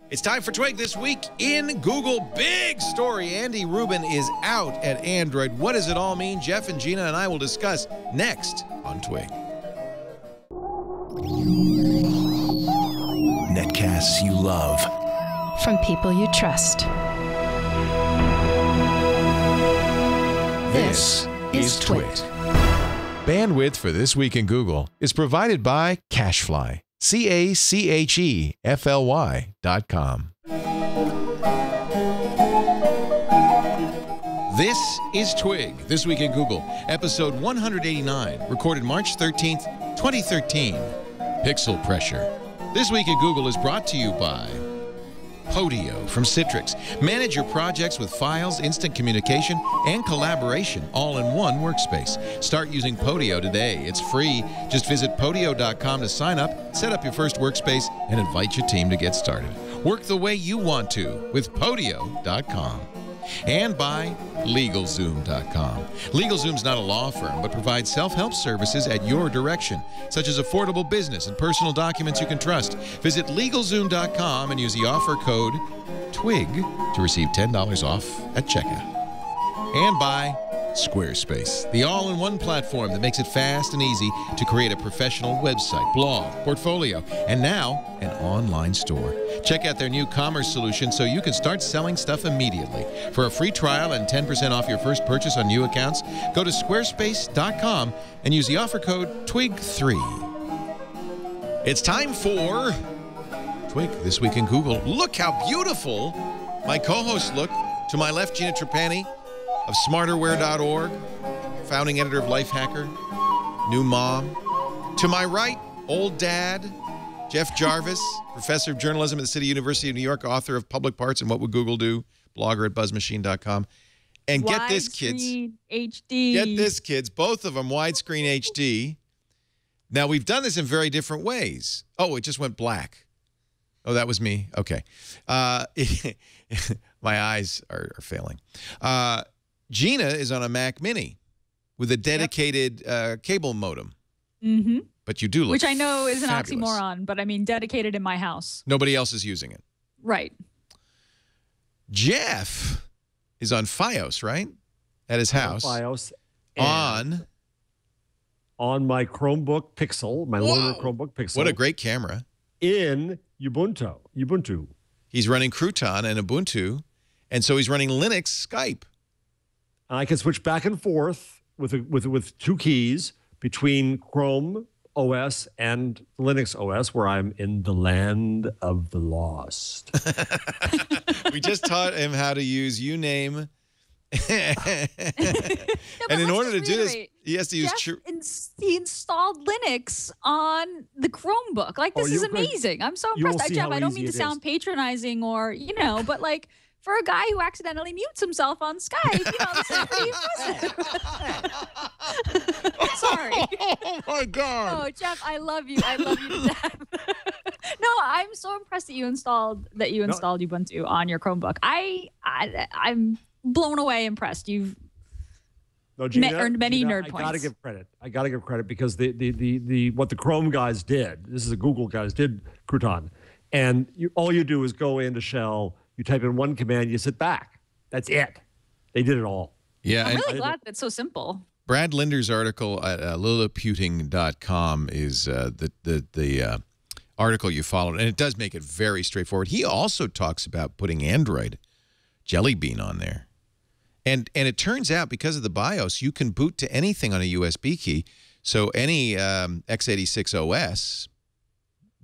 It's time for Twig This Week in Google. Big story. Andy Rubin is out at Android. What does it all mean? Jeff and Gina and I will discuss next on Twig. Netcasts you love. From people you trust. This is Twig. Bandwidth for This Week in Google is provided by Cachefly. CACHEFLY.com. This is Twig, This Week in Google, episode 189, recorded March 13th, 2013. Pixel Pressure. This Week in Google is brought to you by Podio from Citrix. Manage your projects with files, instant communication, and collaboration all in one workspace. Start using Podio today. It's free. Just visit podio.com to sign up, set up your first workspace, and invite your team to get started. Work the way you want to with podio.com. And by LegalZoom.com. LegalZoom's not a law firm, but provides self-help services at your direction, such as affordable business and personal documents you can trust. Visit LegalZoom.com and use the offer code TWIG to receive $10 off at checkout. And by Squarespace, the all-in-one platform that makes it fast and easy to create a professional website, blog, portfolio, and now an online store. Check out their new commerce solution so you can start selling stuff immediately. For a free trial and 10% off your first purchase on new accounts, go to squarespace.com and use the offer code TWIG3. It's time for Twig This Week in Google. Look how beautiful my co-hosts look. To my left, Gina Trapani of smarterware.org, founding editor of Lifehacker, new mom. To my right, old dad, Jeff Jarvis, professor of journalism at the City University of New York, author of Public Parts and What Would Google Do, blogger at buzzmachine.com. And get this, kids. HD. Get this, kids. Both of them widescreen HD. Now, we've done this in very different ways. Oh, it just went black. Oh, that was me? Okay. My eyes are failing. Gina is on a Mac Mini with a dedicated cable modem. Mm-hmm. But you do look Which I know is an fabulous. oxymoron, but I mean dedicated in my house. Nobody else is using it. Right. Jeff is on Fios, right? At his house. Fios. On my Chromebook Pixel, my loaner Chromebook Pixel. What a great camera. In Ubuntu. He's running Crouton and Ubuntu, and so he's running Linux Skype. I can switch back and forth with two keys between Chrome OS and Linux OS, where I'm in the land of the lost. We just taught him how to use Uname. And in order to do this, he has to use he installed Linux on the Chromebook. Like, this is amazing. I'm so impressed. Jeff, I don't mean to sound patronizing or, but like, for a guy who accidentally mutes himself on Skype, this is pretty impressive. Sorry. Oh, my God. Oh, Jeff, I love you. I love you to death. No, I'm so impressed that you installed Ubuntu on your Chromebook. I'm blown away impressed. You've earned many nerd points. I gotta give credit because the what the Chrome guys did. This is the Google guys did Crouton, and all you do is go into Shell. You type in one command, you sit back. That's it. They did it all. Yeah, I'm really glad that's so simple. Brad Linder's article at liliputing.com is the article you followed, and it does make it very straightforward. He also talks about putting Android Jelly Bean on there. And it turns out, because of the BIOS, you can boot to anything on a USB key. So any x86 OS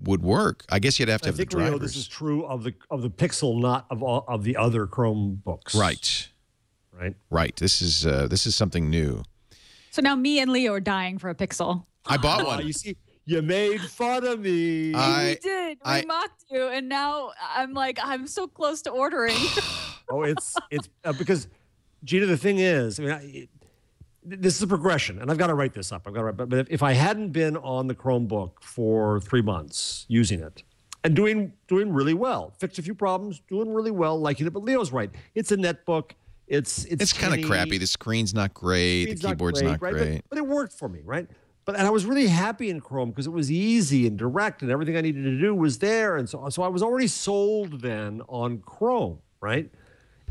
would work. I guess you'd have to have the drivers. I think this is true of the Pixel, not of the other Chromebooks. Right. This is something new. So now me and Leo are dying for a Pixel. I bought one. You see, you made fun of me. We did. We mocked you, and now I'm so close to ordering. Oh, it's because, Gina, the thing is, this is a progression, and I've got to write this up. But if I hadn't been on the Chromebook for 3 months using it and doing really well, fixed a few problems, doing really well, liking it. But Leo's right. It's a netbook. It's kind of crappy. The screen's not great. The keyboard's not great. But it worked for me, right? and I was really happy in Chrome because it was easy and direct, and everything I needed to do was there. And so I was already sold then on Chrome, right?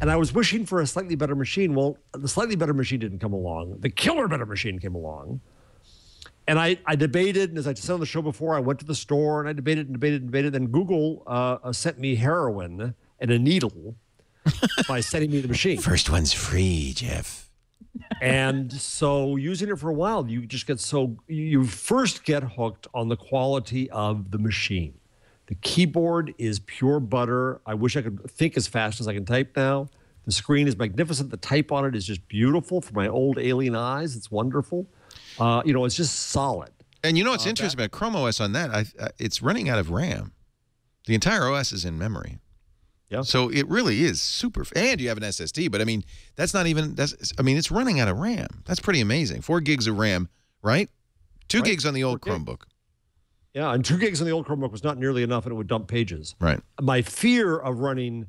And I was wishing for a slightly better machine. Well, the slightly better machine didn't come along. The killer better machine came along. And I debated, and as I said on the show before, I went to the store and I debated and debated and debated. Then Google sent me heroin and a needle by sending me the machine. First one's free, Jeff. And so using it for a while, you just get you first get hooked on the quality of the machine. The keyboard is pure butter. I wish I could think as fast as I can type now. The screen is magnificent. The type on it is just beautiful for my old alien eyes. It's wonderful. It's just solid. And you know what's interesting about Chrome OS on that? It's running out of RAM. The entire OS is in memory. Yeah. So it really is super. And you have an SSD, but I mean, it's running out of RAM. That's pretty amazing. 4 gigs of RAM, right? 2 gigs on the old Chromebook. Yeah, and 2 gigs on the old Chromebook was not nearly enough, and it would dump pages. Right. My fear of running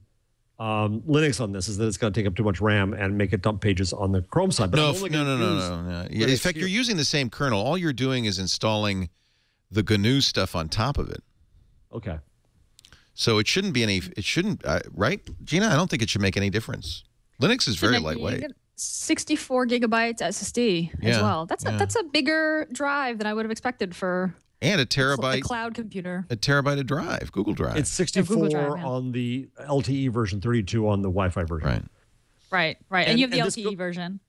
Linux on this is that it's going to take up too much RAM and make it dump pages on the Chrome side. But No. In fact, you're using the same kernel. All you're doing is installing the GNU stuff on top of it. Okay. So it shouldn't be any. It shouldn't, right, Gina? I don't think it should make any difference. Linux is very lightweight. 64 gigabytes SSD as well. That's a bigger drive than I would have expected for. And a terabyte. A cloud computer. A terabyte of drive, Google Drive. It's 64 on the LTE version, 32 on the Wi-Fi version. Right. And you have the LTE version.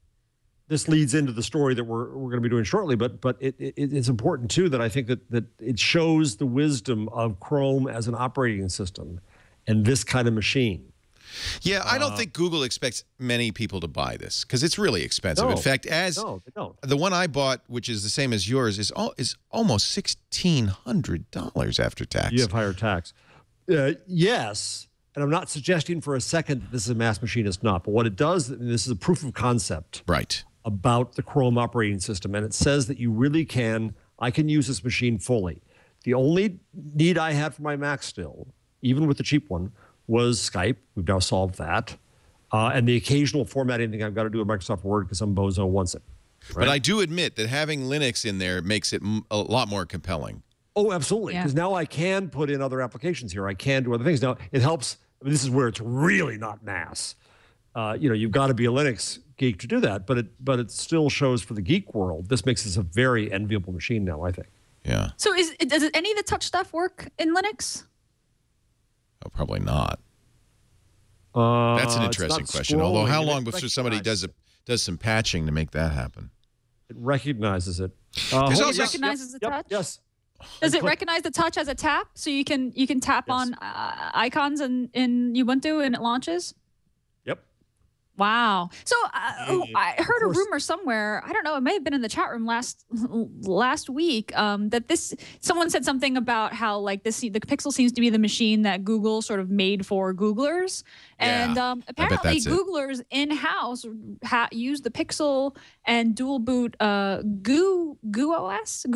This leads into the story that we're going to be doing shortly, but it's important too that I think that it shows the wisdom of Chrome as an operating system and this kind of machine. Yeah, I don't think Google expects many people to buy this because it's really expensive. In fact, the one I bought, which is the same as yours, is almost $1,600 after tax. You have higher tax. Yes, and I'm not suggesting for a second that this is a mass machine. It's not. But what it does, and this is a proof of concept about the Chrome operating system, and it says that you really I can use this machine fully. The only need I had for my Mac still, even with the cheap one, was Skype. We've now solved that. And the occasional formatting thing I've got to do with Microsoft Word because some bozo wants it. Right? But I do admit that having Linux in there makes it a lot more compelling. Oh, absolutely. Because now I can put in other applications here. I can do other things. Now, it helps. I mean, this is where it's really not mass. You've got to be a Linux geek to do that. But it still shows for the geek world, this makes this a very enviable machine now, I think. Yeah. So does any of the touch stuff work in Linux? Oh, probably not. That's an interesting question. Although, how long before somebody does some patching to make that happen? It recognizes it. It recognizes the touch? Yes. Does it recognize the touch as a tap? So you can tap on icons in Ubuntu and it launches? Yep. Wow. So I heard a rumor somewhere. I don't know. It may have been in the chat room last week. That someone said something about how the Pixel seems to be the machine that Google sort of made for Googlers, and apparently Googlers in house use the Pixel and dual boot Goo OS,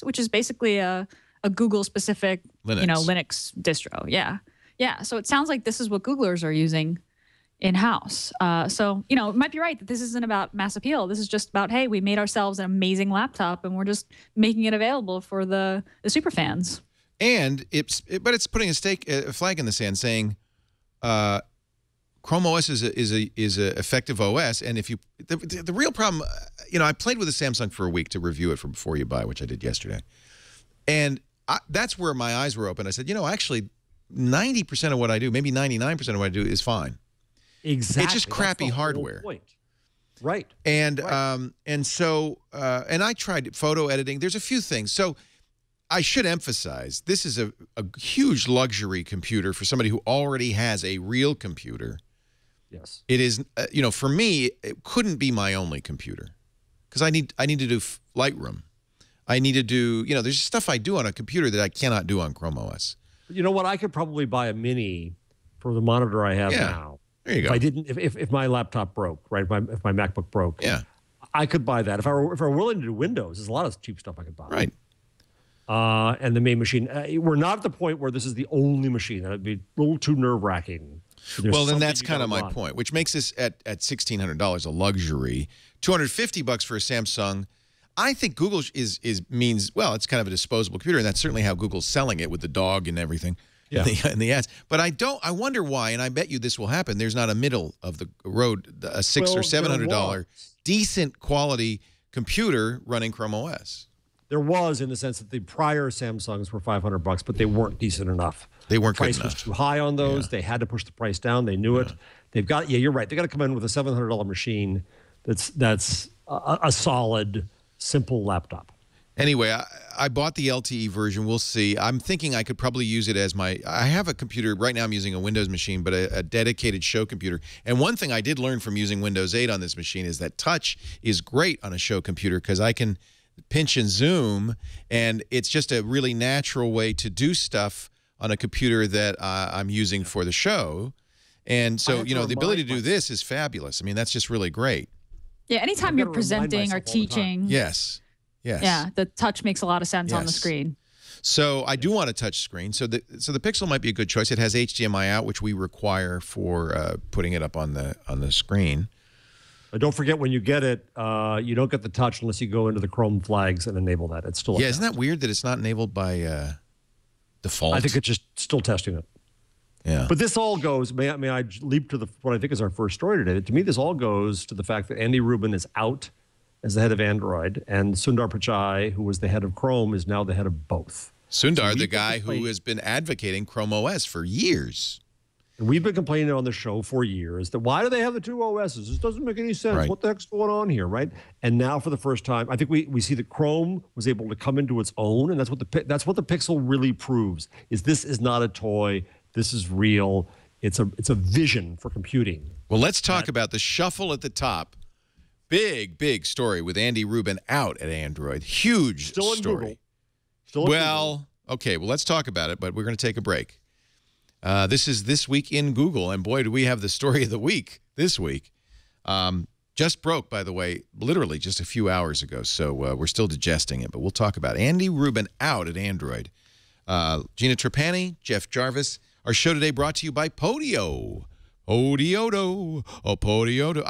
which is basically a Google specific Linux distro. Yeah. So it sounds like this is what Googlers are using in-house. So, it might be right that this isn't about mass appeal. This is just about, hey, we made ourselves an amazing laptop and we're just making it available for the super fans. And it's putting a flag in the sand saying Chrome OS is a effective OS. And if the real problem, I played with a Samsung for a week to review it for Before You Buy, which I did yesterday. And that's where my eyes were open. I said, actually 90% of what I do, maybe 99% of what I do is fine. Exactly. It's just crappy hardware. Right. And so I tried photo editing. There's a few things. So I should emphasize this is a huge luxury computer for somebody who already has a real computer. Yes. It is for me it couldn't be my only computer because I need to do Lightroom. I need to do there's stuff I do on a computer that I cannot do on Chrome OS. You know what? I could probably buy a mini for the monitor I have now. There you go. If my laptop broke, right? If my MacBook broke, I could buy that. If I were willing to do Windows, there's a lot of cheap stuff I could buy. Right. And the main machine, we're not at the point where this is the only machine. That would be a little too nerve-wracking. Well, then that's kind of my point, which makes this at $1,600 a luxury. $250 for a Samsung. I think Google means, well, it's kind of a disposable computer, and that's certainly how Google's selling it with the dog and everything. Yeah. And the ads. But I wonder why, and I bet you this will happen. There's not a middle of the road, a $600 or $700 decent quality computer running Chrome OS. There was, in the sense that the prior Samsungs were $500, but they weren't decent enough. They weren't the price good enough. was too high on those. Yeah. They had to push the price down. They knew it. They've got, you're right. They got to come in with a $700 machine that's a solid, simple laptop. Anyway, I bought the LTE version. We'll see. I'm thinking I could probably use it as I have a computer. Right now I'm using a Windows machine, but a dedicated show computer. And one thing I did learn from using Windows 8 on this machine is that touch is great on a show computer because I can pinch and zoom, and it's just a really natural way to do stuff on a computer that I'm using for the show. And so, you know, the ability to do this is fabulous. I mean, that's just really great. Yeah, anytime you're presenting or teaching. Yes. Yes. Yeah, the touch makes a lot of sense on the screen. So I do want a touch screen. So the Pixel might be a good choice. It has HDMI out, which we require for putting it up on the screen. But don't forget, when you get it, you don't get the touch unless you go into the Chrome flags and enable that. It's still isn't that weird that it's not enabled by default? I think it's just still testing it. Yeah. But this all goes. May I leap to what I think is our first story today? To me, this all goes to the fact that Andy Rubin is out as the head of Android, and Sundar Pichai, who was the head of Chrome, is now the head of both. Sundar, the guy who has been advocating Chrome OS for years. And we've been complaining on the show for years that why do they have the two OSs? This doesn't make any sense. Right. What the heck's going on here, right? And now for the first time, I think we see that Chrome was able to come into its own, and that's what the Pixel really proves. This is not a toy. This is real. It's a vision for computing. Well, let's talk about the shuffle at the top. Big story with Andy Rubin out at Android. Huge Still in story. Google. Still in Google. Okay, well, let's talk about it, but we're going to take a break. This is This Week in Google, and boy, do we have the story of the week this week. Just broke, by the way, literally just a few hours ago, so we're still digesting it, but we'll talk about it. Andy Rubin out at Android. Gina Trapani, Jeff Jarvis. Our show today brought to you by Podio. Podiodo. Oh, Podiodo.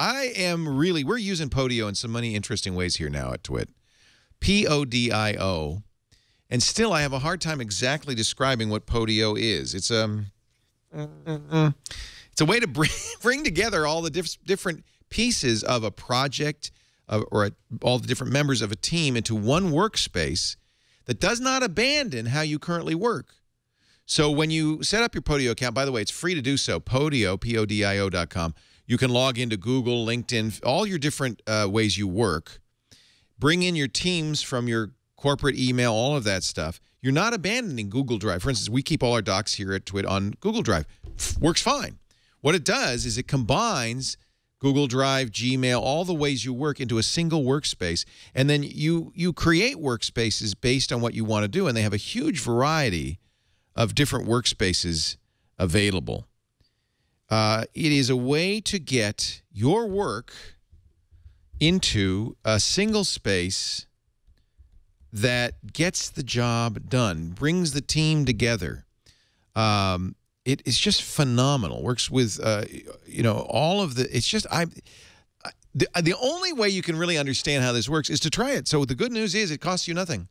We're using Podio in so many interesting ways here now at Twit. P-O-D-I-O. And still, I have a hard time exactly describing what Podio is. It's a way to bring together all the different pieces of a project or all the different members of a team into one workspace that does not abandon how you currently work. So when you set up your Podio account, by the way, it's free to do so, Podio, P-O-D-I-O.com. You can log into Google, LinkedIn, all your different ways you work. Bring in your teams from your corporate email, all of that stuff. You're not abandoning Google Drive. For instance, we keep all our docs here at Twit on Google Drive. Works fine. What it does is it combines Google Drive, Gmail, all the ways you work into a single workspace, and then you create workspaces based on what you want to do, and they have a huge variety of different workspaces available. It is a way to get your work into a single space that gets the job done, brings the team together. It is just phenomenal. Works with, all of the, it's just, the only way you can really understand how this works is to try it. So the good news is it costs you nothing.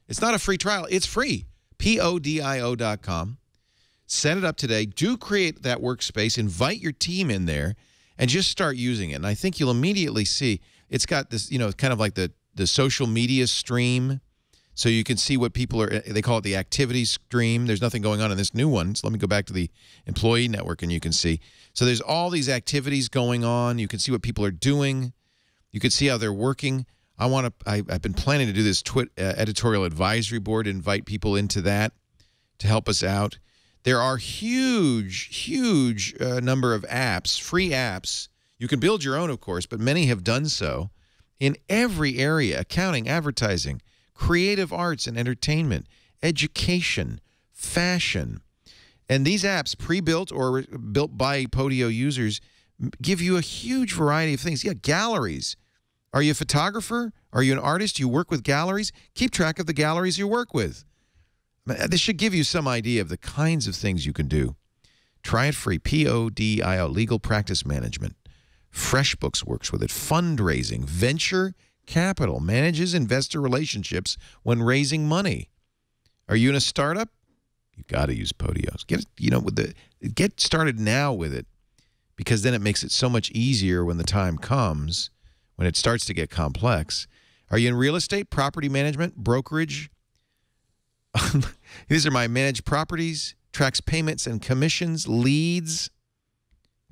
It's not a free trial. It's free. Podio.com. Set it up today. Do create that workspace. Invite your team in there and just start using it. And I think you'll immediately see it's got this, kind of like the social media stream. So you can see what people are, they call it the activity stream. There's nothing going on in this new one. So let me go back to the employee network and you can see. So there's all these activities going on. You can see what people are doing. You can see how they're working. I've been planning to do this Twit editorial advisory board, invite people into that to help us out. There are huge number of apps, free apps. You can build your own, of course, but many have done so in every area: accounting, advertising, creative arts and entertainment, education, fashion. And these apps, pre-built or built by Podio users, give you a huge variety of things. Yeah, galleries. Are you a photographer? Are you an artist? You work with galleries? Keep track of the galleries you work with. This should give you some idea of the kinds of things you can do. Try it free. Podio, legal practice management. FreshBooks works with it. Fundraising, venture Capital manages investor relationships when raising money. Are you in a startup? You got to use Podios. Get started now with it, because then it makes it so much easier when the time comes, when it starts to get complex. Are you in real estate, property management, brokerage? These are my managed properties, tracks payments and commissions, leads.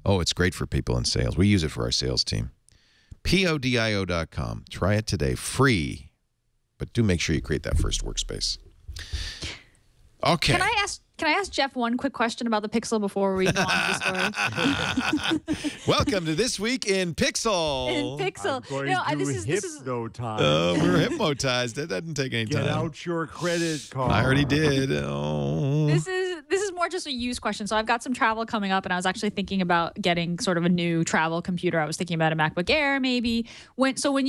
Oh, it's great for people in sales. We use it for our sales team. Podio.com. Try it today, free. But do make sure you create that first workspace. Okay. Can I ask Jeff one quick question about the Pixel before we go on to the story? Welcome to This Week in Pixel. In Pixel. I'm going to hypnotize. We're hypnotized. That doesn't take any time. Get out your credit card. I already did. Oh. This is more just a use question. So I've got some travel coming up, and I was actually thinking about getting sort of a new travel computer. I was thinking about a MacBook Air, maybe. So I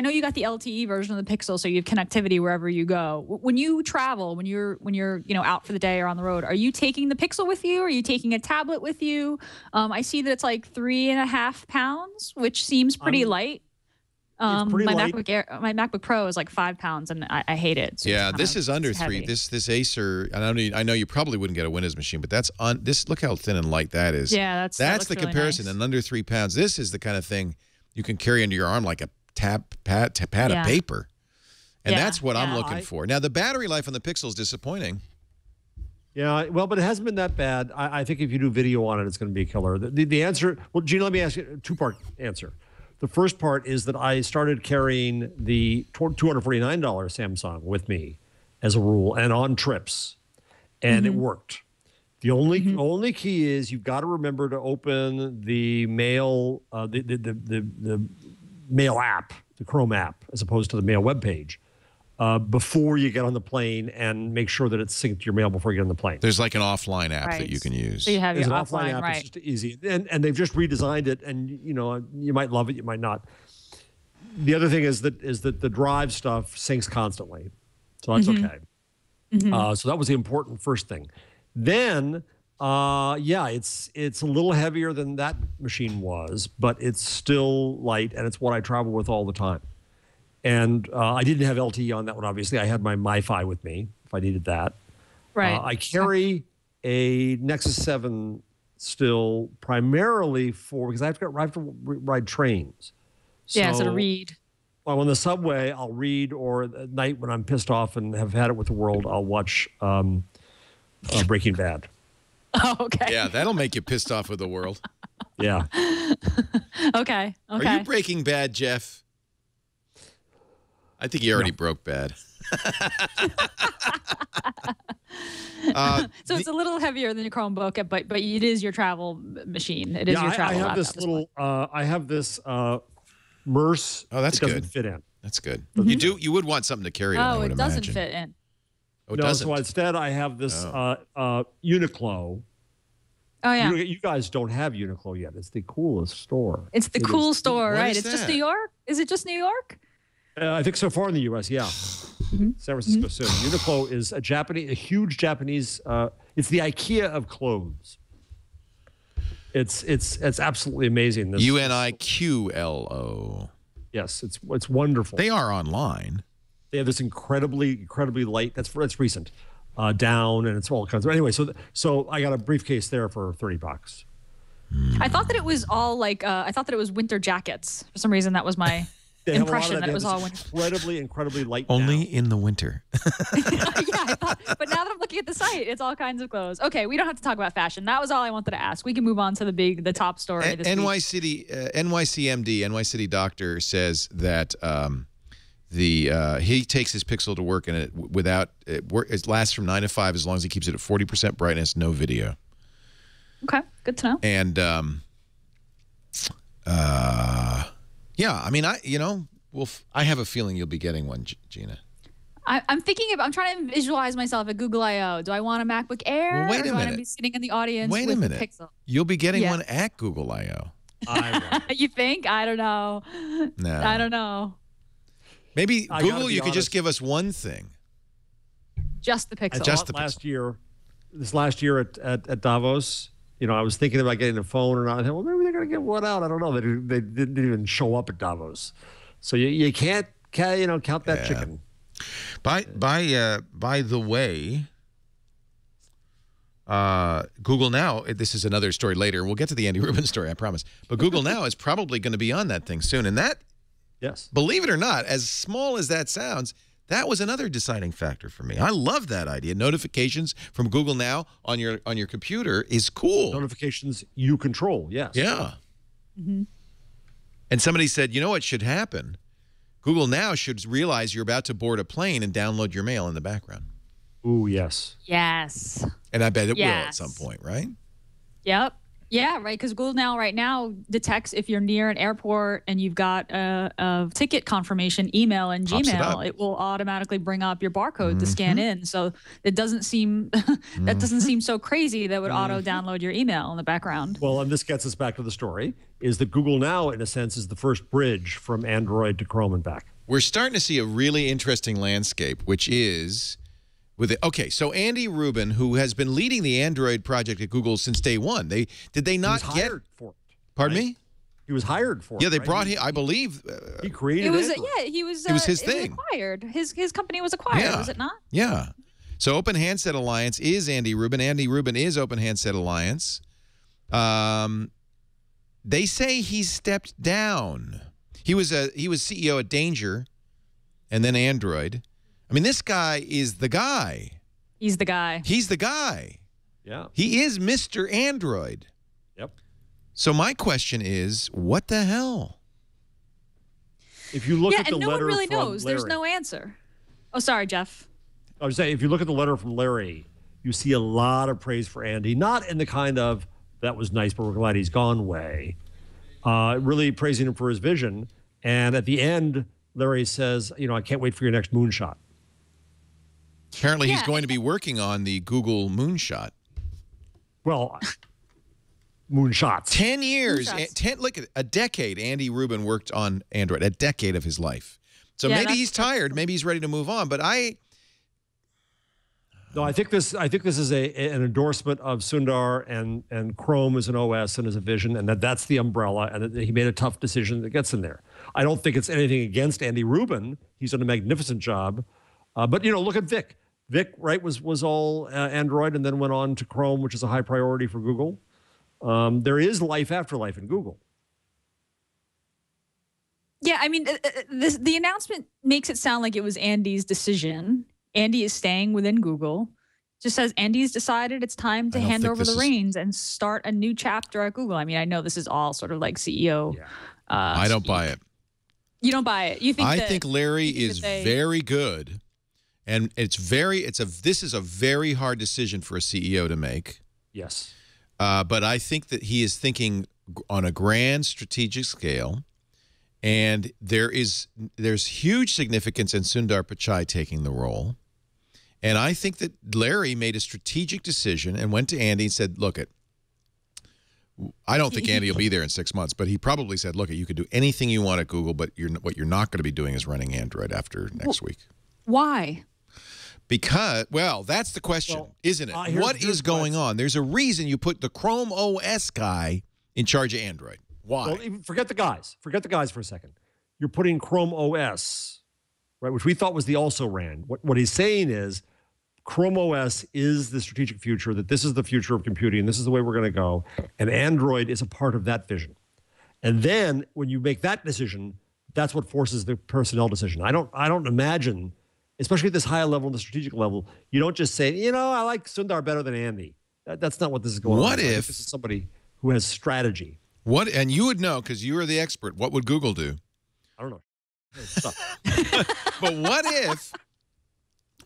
know you got the LTE version of the Pixel, so you have connectivity wherever you go. When you travel, when you're out for the day or on the road, are you taking the Pixel with you? Are you taking a tablet with you? I see that it's like 3.5 pounds, which seems pretty light. It's pretty light. My MacBook Pro is like 5 pounds, and I hate it. So yeah, this is under 3. heavy. This Acer. I know you probably wouldn't get a Windows machine, but that's on this. Look how thin and light that is. Yeah, that's the really comparison. nice. And under 3 pounds, this is the kind of thing you can carry under your arm like a pad of paper. And that's what I'm looking for. Now, the battery life on the Pixel is disappointing. Yeah, well, but it hasn't been that bad. I think if you do video on it, it's going to be a killer. The answer, well, Gina, let me ask you a two-part answer. The first part is that I started carrying the $249 Samsung with me as a rule and on trips, and it worked. The only key is you've got to remember to open the mail, the mail app, the Chrome app, as opposed to the mail webpage. Before you get on the plane, and make sure that it's synced to your mail before you get on the plane. There's like an offline app that you can use. So you have There's your an offline app. right? It's just easy, and they've just redesigned it. And you might love it, you might not. The other thing is that the drive stuff syncs constantly, so that's okay. So that was the important first thing. Then, it's a little heavier than that machine was, but it's still light, and it's what I travel with all the time. And I didn't have LTE on that one, obviously. I had my MiFi with me if I needed that. Right. I carry a Nexus 7 still primarily because I have to ride trains. So to read. Well, on the subway, I'll read, or at night when I'm pissed off and have had it with the world, I'll watch Breaking Bad. Oh, okay. Yeah, that'll make you pissed off with the world. Yeah. Okay. Are you Breaking Bad, Jeff? I think you already broke bad. So it's a little heavier than your Chromebook, but it is your travel machine. It is your travel I have laptop this little. I have this MERS. Oh, that's it doesn't good. fit in. That's good. You would want something to carry. I would doesn't imagine. fit in. Oh, it No, doesn't. so instead I have this Uniqlo. Oh yeah, You guys don't have Uniqlo yet. It's the coolest store. it's the cool store, What right? is It's just that? New York. Is it just New York? I think so far in the U.S., yeah. San Francisco soon. Uniqlo is a huge Japanese. It's the IKEA of clothes. It's absolutely amazing. UNIQLO. Yes, it's wonderful. They are online. They have this incredibly light. That's recent. Down, and it's all kinds of. Anyway, so I got a briefcase there for $30. I thought that it was all like I thought that it was winter jackets. For some reason, that was my impression that it was all winter. Incredibly light. Only down. in the winter. I thought, but now that I'm looking at the site, it's all kinds of clothes. Okay, we don't have to talk about fashion. That was all I wanted to ask. We can move on to the top story this week. NYCMD, NY City doctor says that he takes his Pixel to work, and it lasts from 9 to 5 as long as he keeps it at 40% brightness, no video. Okay, good to know. And yeah, I mean, I have a feeling you'll be getting one, Gina. I'm trying to visualize myself at Google I/O. Do I want a MacBook Air? Well, wait a or do I want minute. to be sitting in the audience Wait with a minute. the Pixel? You'll be getting Yeah. one at Google I/O. You think? I don't know. No. I don't know. Maybe I gotta Google, be you could just honest. give us one thing. Just the Pixel. Just the last year at Davos, I was thinking about getting a phone or not. I thought, well, maybe they're going to get one out. I don't know. They didn't even show up at Davos. So you can't count that chicken. By the way, Google Now, this is another story later. We'll get to the Andy Rubin story, I promise. But Google Now is probably going to be on that thing soon. And that, yes, believe it or not, as small as that sounds, that was another deciding factor for me. I love that idea. Notifications from Google Now on your computer is cool. Notifications you control, yes. Yeah. Mm-hmm. And somebody said, you know what should happen? Google Now should realize you're about to board a plane and download your mail in the background. Ooh, yes. Yes. And I bet it will at Yes. some point, right? Yep. Yeah, right. Because Google Now right now detects if you're near an airport and you've got a ticket confirmation email in Pops it up. Gmail, it will automatically bring up your barcode to scan in. So it doesn't seem that doesn't seem so crazy that would auto download your email in the background. Well, and this gets us back to the story, is that Google Now, in a sense, is the first bridge from Android to Chrome and back. We're starting to see a really interesting landscape, which is with it. Okay, so Andy Rubin, who has been leading the Android project at Google since day one, did they not He was get? hired for it. Pardon right? me? He was hired for it. Yeah, they right? brought him. I believe. He created It was Android. he was It was his it thing. Was acquired. His company was acquired, Yeah. was it not? Yeah. So Open Handset Alliance is Andy Rubin. Andy Rubin is Open Handset Alliance. They say he's stepped down. He was CEO at Danger, and then Android. I mean, this guy is the guy. He's the guy. He's the guy. Yeah. He is Mr. Android. Yep. So my question is, what the hell? If you look Yeah, at the and no letter one really from knows. There's Larry- no answer. Oh, sorry, Jeff. I was saying, if you look at the letter from Larry, you see a lot of praise for Andy, not in the kind of "that was nice, but we're glad he's gone" way. Really praising him for his vision. And at the end, Larry says, "I can't wait for your next moonshot." Apparently, he's Yeah. going to be working on the Google Moonshot. Well, moonshots. 10 years, Moonshots. look at a decade. Andy Rubin worked on Android, a decade of his life. So Yeah, maybe that's- he's tired, maybe he's ready to move on. But No, I think this is an endorsement of Sundar and Chrome as an OS and as a vision, and that's the umbrella, and that he made a tough decision that gets in there. I don't think it's anything against Andy Rubin. He's done a magnificent job. But look at Vic. Vic, right, was all Android and then went on to Chrome, which is a high priority for Google. There is life after life in Google. Yeah, I mean, the announcement makes it sound like it was Andy's decision. Andy is staying within Google. Just says Andy's decided it's time to I don't hand think over this the is- reins and start a new chapter at Google. I mean, I know this is all sort of like CEO. Yeah. I don't buy it. You don't buy it. You think? I that- think Larry you think is that they- very good. And this is a very hard decision for a CEO to make. Yes. But I think that he is thinking on a grand strategic scale. And there's huge significance in Sundar Pichai taking the role. And I think that Larry made a strategic decision and went to Andy and said, look, I don't think Andy will be there in 6 months, but he probably said, look, you can do anything you want at Google, but what you're not going to be doing is running Android after next week. Why? Because, well, that's the question, isn't it? What is going on? There's a reason you put the Chrome OS guy in charge of Android. Why? Well, even forget the guys. Forget the guys for a second. You're putting Chrome OS, right, which we thought was the also ran. What he's saying is Chrome OS is the strategic future, that this is the future of computing, and this is the way we're going to go. And Android is a part of that vision. And then when you make that decision, that's what forces the personnel decision. I don't imagine, especially at this high level, the strategic level, you don't just say, I like Sundar better than Andy. That's not what this is going on. What I think if- this is somebody who has strategy? And you would know because you are the expert. What would Google do? I don't know. Stuff. But what if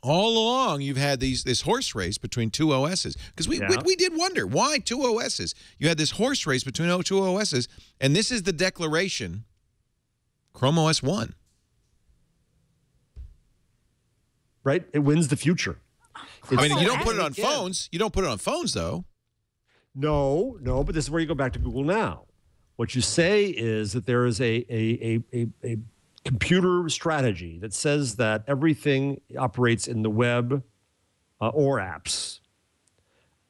all along you've had this horse race between two OSs? Because we did wonder, why two OSs? You had this horse race between two OSs, and this is the declaration, Chrome OS 1. Right? It wins the future. I mean, you don't put it on Again. phones. You don't put it on phones, though. No, but this is where you go back to Google Now. What you say is that there is a computer strategy that says that everything operates in the web or apps,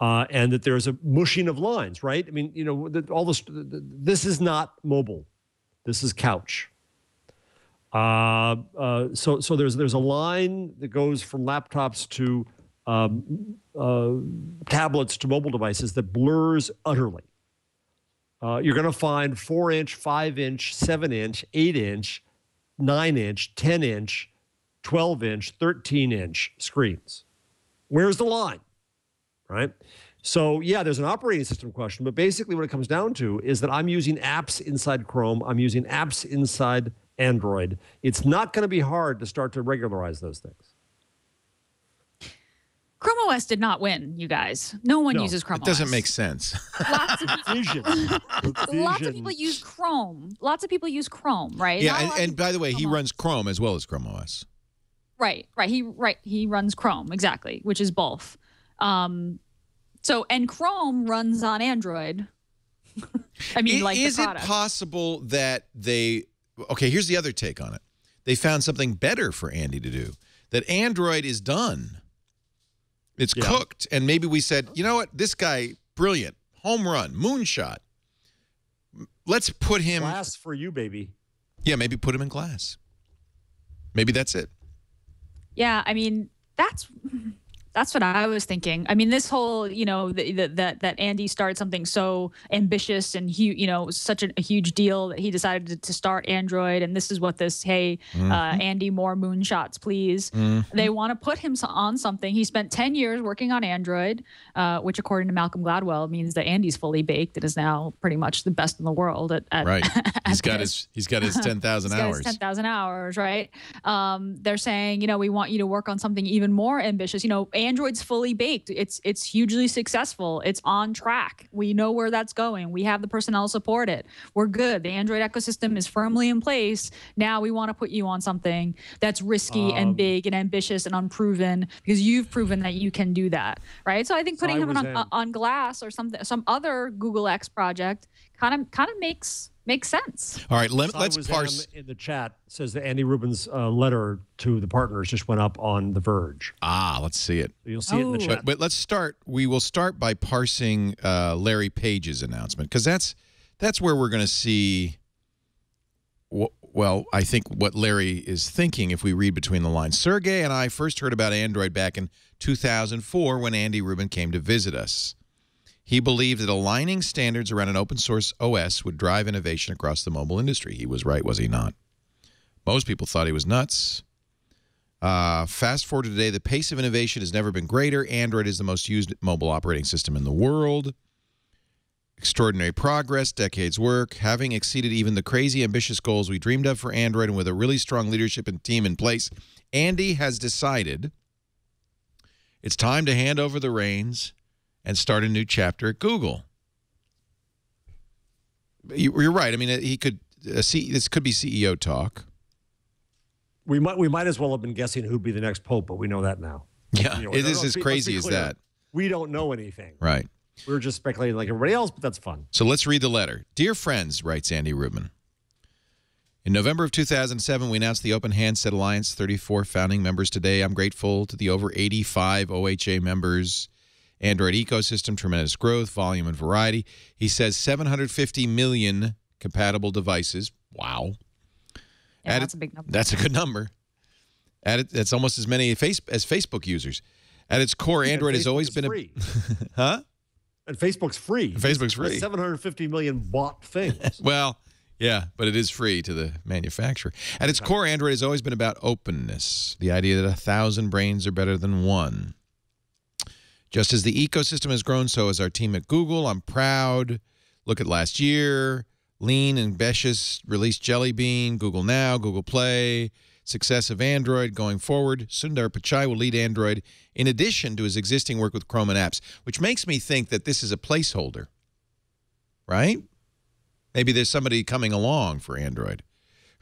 and that there's a mushing of lines, right? I mean, all this is not mobile. This is couch. So there's a line that goes from laptops to tablets to mobile devices that blurs utterly. You're going to find 4-inch, 5-inch, 7-inch, 8-inch, 9-inch, 10-inch, 12-inch, 13-inch screens. Where's the line? Right? So, yeah, there's an operating system question, but basically what it comes down to is that I'm using apps inside Chrome. I'm using apps inside Android. It's not going to be hard to start to regularize those things. Chrome OS did not win, you guys. No one uses Chrome OS. It doesn't make sense. Lots of Vision. people use Chrome. Lots of people use Chrome, right? Yeah, and by the way, he runs Chrome as well as Chrome OS. Right. He runs Chrome, exactly, which is both. And Chrome runs on Android. I mean, is it possible that okay, here's the other take on it. They found something better for Andy to do. That Android is done. It's cooked. And maybe we said, you know what? This guy, brilliant. Home run. Moonshot. Let's put him. Glass for you, baby. Yeah, maybe put him in glass. Maybe that's it. Yeah, I mean, that's what I was thinking. I mean, this whole, that Andy started something so ambitious and such a huge deal that he decided to start Android. And this is what Andy, more moonshots, please. They want to put him on something. He spent 10 years working on Android, which according to Malcolm Gladwell means that Andy's fully baked and is now pretty much the best in the world at right. He's got his 10,000 hours. 10,000 hours, right? They're saying, we want you to work on something even more ambitious. Android's fully baked. It's hugely successful. It's on track. We know where that's going. We have the personnel to support it. We're good. The Android ecosystem is firmly in place. Now we want to put you on something that's risky and big and ambitious and unproven because you've proven that you can do that, right? So I think putting him on Glass or some other Google X project kind of makes sense. All right, let's parse. In the chat says that Andy Rubin's letter to the partners just went up on The Verge. Let's see it. You'll see it in the chat. But let's start. We will start by parsing Larry Page's announcement because that's where we're going to see. Well, I think what Larry is thinking if we read between the lines. Sergey and I first heard about Android back in 2004 when Andy Rubin came to visit us. He believed that aligning standards around an open source OS would drive innovation across the mobile industry. He was right, was he not? Most people thought he was nuts. Fast forward to today, the pace of innovation has never been greater. Android is the most used mobile operating system in the world. Extraordinary progress, decades work, having exceeded even the crazy ambitious goals we dreamed of for Android, and with a really strong leadership and team in place, Andy has decided it's time to hand over the reins and start a new chapter at Google. You're right. I mean, he could this could be CEO talk. We might as well have been guessing who'd be the next pope, but we know that now. Yeah, it is as crazy as that. We don't know anything. Right. We're just speculating like everybody else, but that's fun. So let's read the letter. Dear friends, writes Andy Rubin. In November of 2007, we announced the Open Handset Alliance, 34 founding members today. I'm grateful to the over 85 OHA members. Android ecosystem, tremendous growth, volume, and variety. He says 750 million compatible devices. Wow. Yeah, that's a big number. That's a good number. That's almost as many as Facebook users. At its core, Android has always been free. Huh? And Facebook's free. Facebook's free. 750 million bought things. Well, yeah, but it is free to the manufacturer. At its core, Android has always been about openness, the idea that 1,000 brains are better than one. Just as the ecosystem has grown, so has our team at Google. I'm proud. Look at last year. Lean and ambitious released Jelly Bean, Google Now, Google Play. Success of Android going forward. Sundar Pichai will lead Android in addition to his existing work with Chrome and apps, which makes me think that this is a placeholder, right? Maybe there's somebody coming along for Android.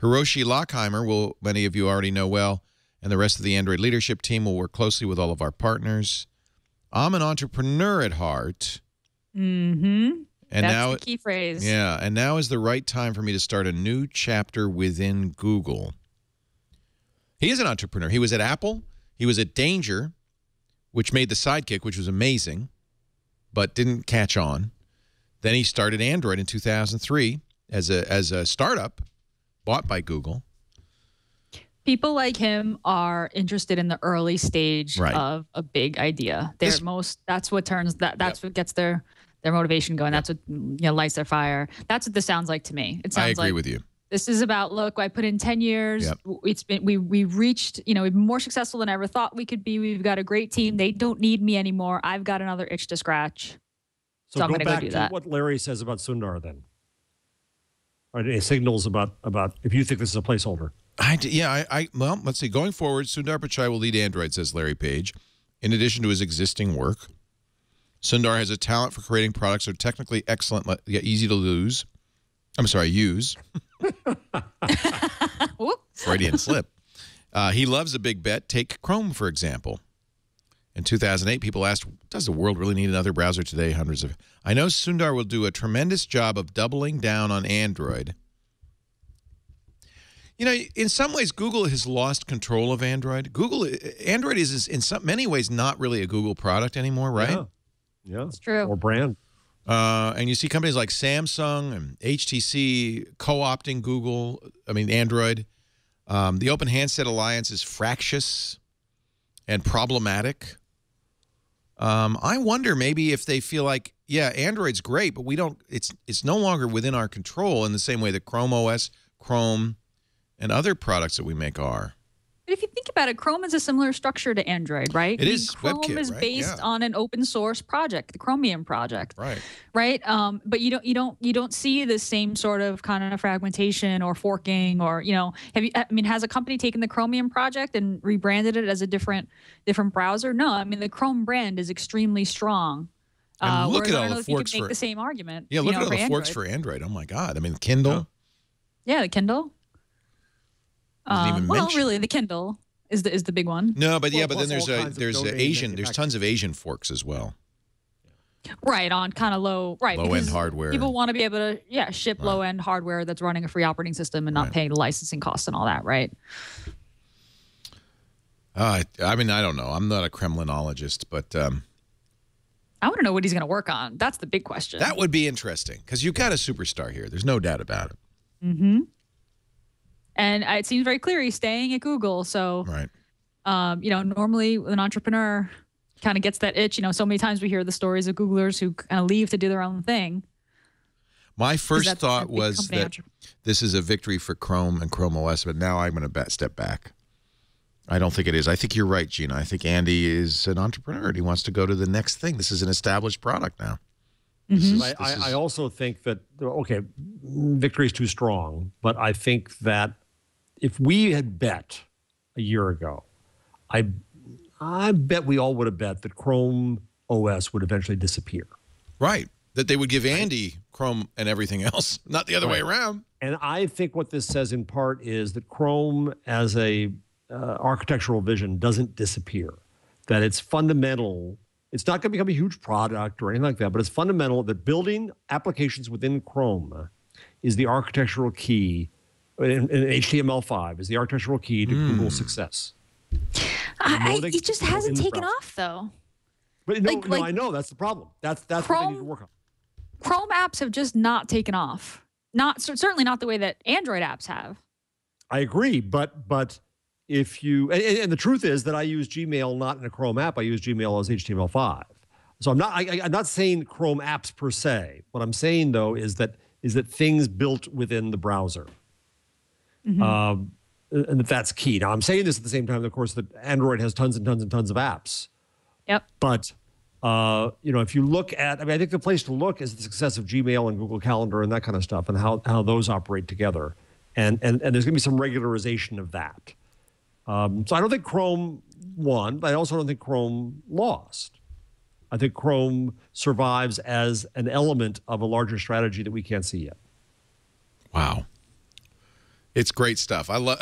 Hiroshi Lockheimer, many of you already know well, and the rest of the Android leadership team will work closely with all of our partners. I'm an entrepreneur at heart. Mm-hmm. And that's now, the key phrase. Yeah, and now is the right time for me to start a new chapter within Google. He is an entrepreneur. He was at Apple. He was at Danger, which made the Sidekick, which was amazing, but didn't catch on. Then he started Android in 2003 as a startup bought by Google. People like him are interested in the early stage of a big idea. That's what turns that's what gets their motivation going. That's what lights their fire. That's what this sounds like to me. It sounds I agree with you. This is about, look, I put in 10 years. Yep. It's been we've reached, we've been more successful than I ever thought we could be. We've got a great team. They don't need me anymore. I've got another itch to scratch. So I'm going to go do that. Go back to what Larry says about Sundar then. Are there any signals about if you think this is a placeholder? Well, let's see. Going forward, Sundar Pichai will lead Android, says Larry Page. In addition to his existing work, Sundar has a talent for creating products that are technically excellent, yet easy to use. Freudian slip. He loves a big bet. Take Chrome, for example. In 2008, people asked, does the world really need another browser today? I know Sundar will do a tremendous job of doubling down on Android. In some ways, Google has lost control of Android. Android is in many ways not really a Google product anymore, right? Yeah, it's true. Or brand. And you see companies like Samsung and HTC co-opting Android. The Open Handset Alliance is fractious and problematic. I wonder maybe if they feel like, Android's great, but it's no longer within our control in the same way that Chrome OS, Chrome, and other products that we make are. But if you think about it, Chrome is a similar structure to Android, right? It is. Chrome WebKit, is right? based on an open source project, the Chromium project. Right. Right. But you don't see the same sort of kind of fragmentation or forking or has a company taken the Chromium project and rebranded it as a different browser? No. The Chrome brand is extremely strong. And look at all the forks for the same argument. Yeah, look at all the forks for Android. Oh my God. Kindle. Yeah, the Kindle. Really, the Kindle is the big one. No, but but then there's tons of Asian forks as well. Right, on kind of low end hardware. People want to be able to ship low end hardware that's running a free operating system and not paying the licensing costs and all that, right? I don't know. I'm not a Kremlinologist, but I want to know what he's going to work on. That's the big question. That would be interesting because you've got a superstar here. There's no doubt about it. Mm-hmm. And it seems very clear he's staying at Google. So, normally an entrepreneur kind of gets that itch. So many times we hear the stories of Googlers who kind of leave to do their own thing. My first thought was that this is a victory for Chrome and Chrome OS, but now I'm going to step back. I don't think it is. I think you're right, Gina. I think Andy is an entrepreneur. He wants to go to the next thing. This is an established product now. Mm-hmm. I also think that, victory is too strong, but I think that if we had bet a year ago, I bet we all would have bet that Chrome OS would eventually disappear. Right. That they would give Andy Chrome and everything else, not the other way around. And I think what this says in part is that Chrome as a architectural vision doesn't disappear, that it's fundamental. It's not going to become a huge product or anything like that, but it's fundamental that building applications within Chrome is the architectural key, and HTML5 is the architectural key to Google's success. It just hasn't taken off, though. But no, I know. That's the problem. That's what they need to work on. Chrome apps have just not taken off. Certainly not the way that Android apps have. I agree, but if you and the truth is that I use Gmail not in a Chrome app. I use Gmail as HTML5. So I'm not saying Chrome apps per se. What I'm saying though is that things built within the browser, and that's key. Now I'm saying this at the same time, of course, that Android has tons and tons and tons of apps. Yep. But if you look at, I think the place to look is the success of Gmail and Google Calendar and that kind of stuff, and how those operate together, and there's going to be some regularization of that. So I don't think Chrome won, but I also don't think Chrome lost. I think Chrome survives as an element of a larger strategy that we can't see yet. Wow. It's great stuff. I love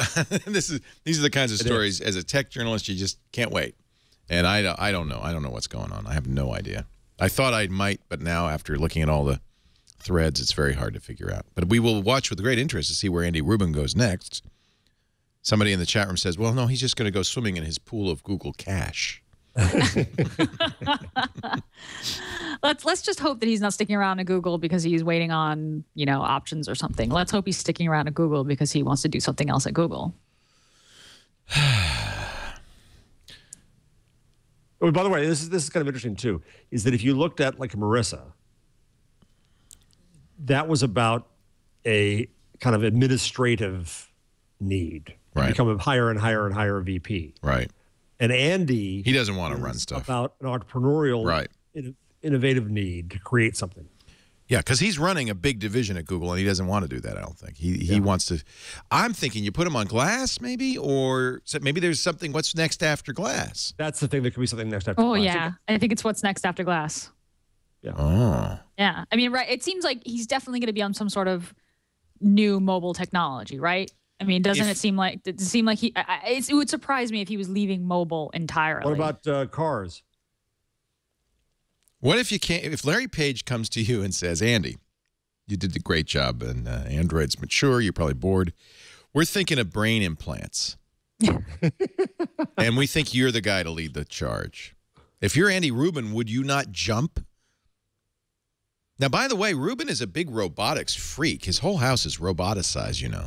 these are the kinds of stories as a tech journalist you just can't wait. And I don't know. I don't know what's going on. I have no idea. I thought I might, but now after looking at all the threads, it's very hard to figure out. But we will watch with great interest to see where Andy Rubin goes next. Somebody in the chat room says, well, no, he's just going to go swimming in his pool of Google Cash. Let's just hope that he's not sticking around at Google because he's waiting on, options or something. Let's hope he's sticking around at Google because he wants to do something else at Google. Oh, by the way, this is kind of interesting too. Is that if you looked at like Marissa, that was about a kind of administrative need. Right. Become a higher and higher and higher VP. Right. And Andy, he doesn't want to run stuff. About an entrepreneurial, innovative need to create something. Yeah, because he's running a big division at Google, and he doesn't want to do that, I don't think. He wants to. I'm thinking you put him on Glass, maybe, or maybe there's something, what's next after Glass? That's the thing. There could be something next after Glass. Oh, Glass. yeah. I think it's what's next after Glass. Yeah. Oh. Yeah. I mean, right. It seems like he's definitely going to be on some sort of new mobile technology, right? I mean, does it seem like he, it would surprise me if he was leaving mobile entirely. What about cars? What if you can't? If Larry Page comes to you and says, "Andy, you did a great job, and Android's mature. You're probably bored. We're thinking of brain implants, and we think you're the guy to lead the charge." If you're Andy Rubin, would you not jump? Now, by the way, Rubin is a big robotics freak. His whole house is roboticized, you know.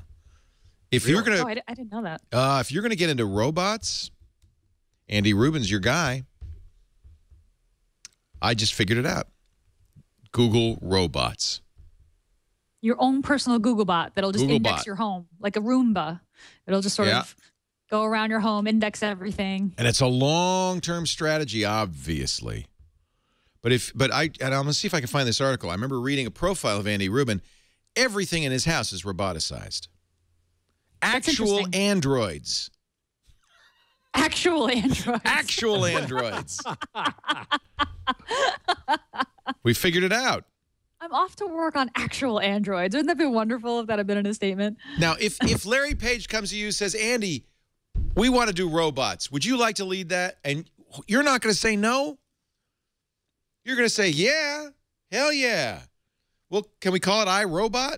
If you're gonna, I didn't know that. If you're gonna get into robots, Andy Rubin's your guy. I just figured it out. Google robots. Your own personal Google bot that'll just index bot. your home, like a Roomba. It'll just sort of go around your home, index everything. And it's a long-term strategy, obviously. But I'm gonna see if I can find this article. I remember reading a profile of Andy Rubin. Everything in his house is roboticized. Actual androids. Actual androids. Actual androids. We figured it out. I'm off to work on actual androids. Wouldn't that be wonderful if that had been in a statement? Now, if Larry Page comes to you and says, "Andy, we want to do robots. Would you like to lead that?" And you're not going to say no. You're going to say, "Yeah, hell yeah." Well, can we call it iRobot?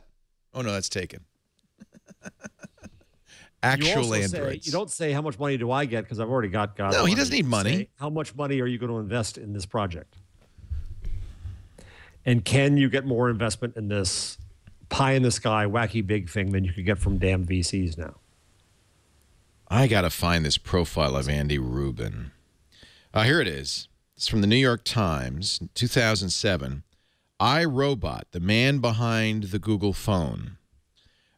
Oh, no, that's taken. Actual androids. You don't say, how much money do I get? Because I've already got God. No, he doesn't need money. Say, how much money are you going to invest in this project? And can you get more investment in this pie-in-the-sky, wacky big thing than you could get from damn VCs now? I got to find this profile of Andy Rubin. Here it is. It's from the New York Times, 2007. iRobot, the man behind the Google phone.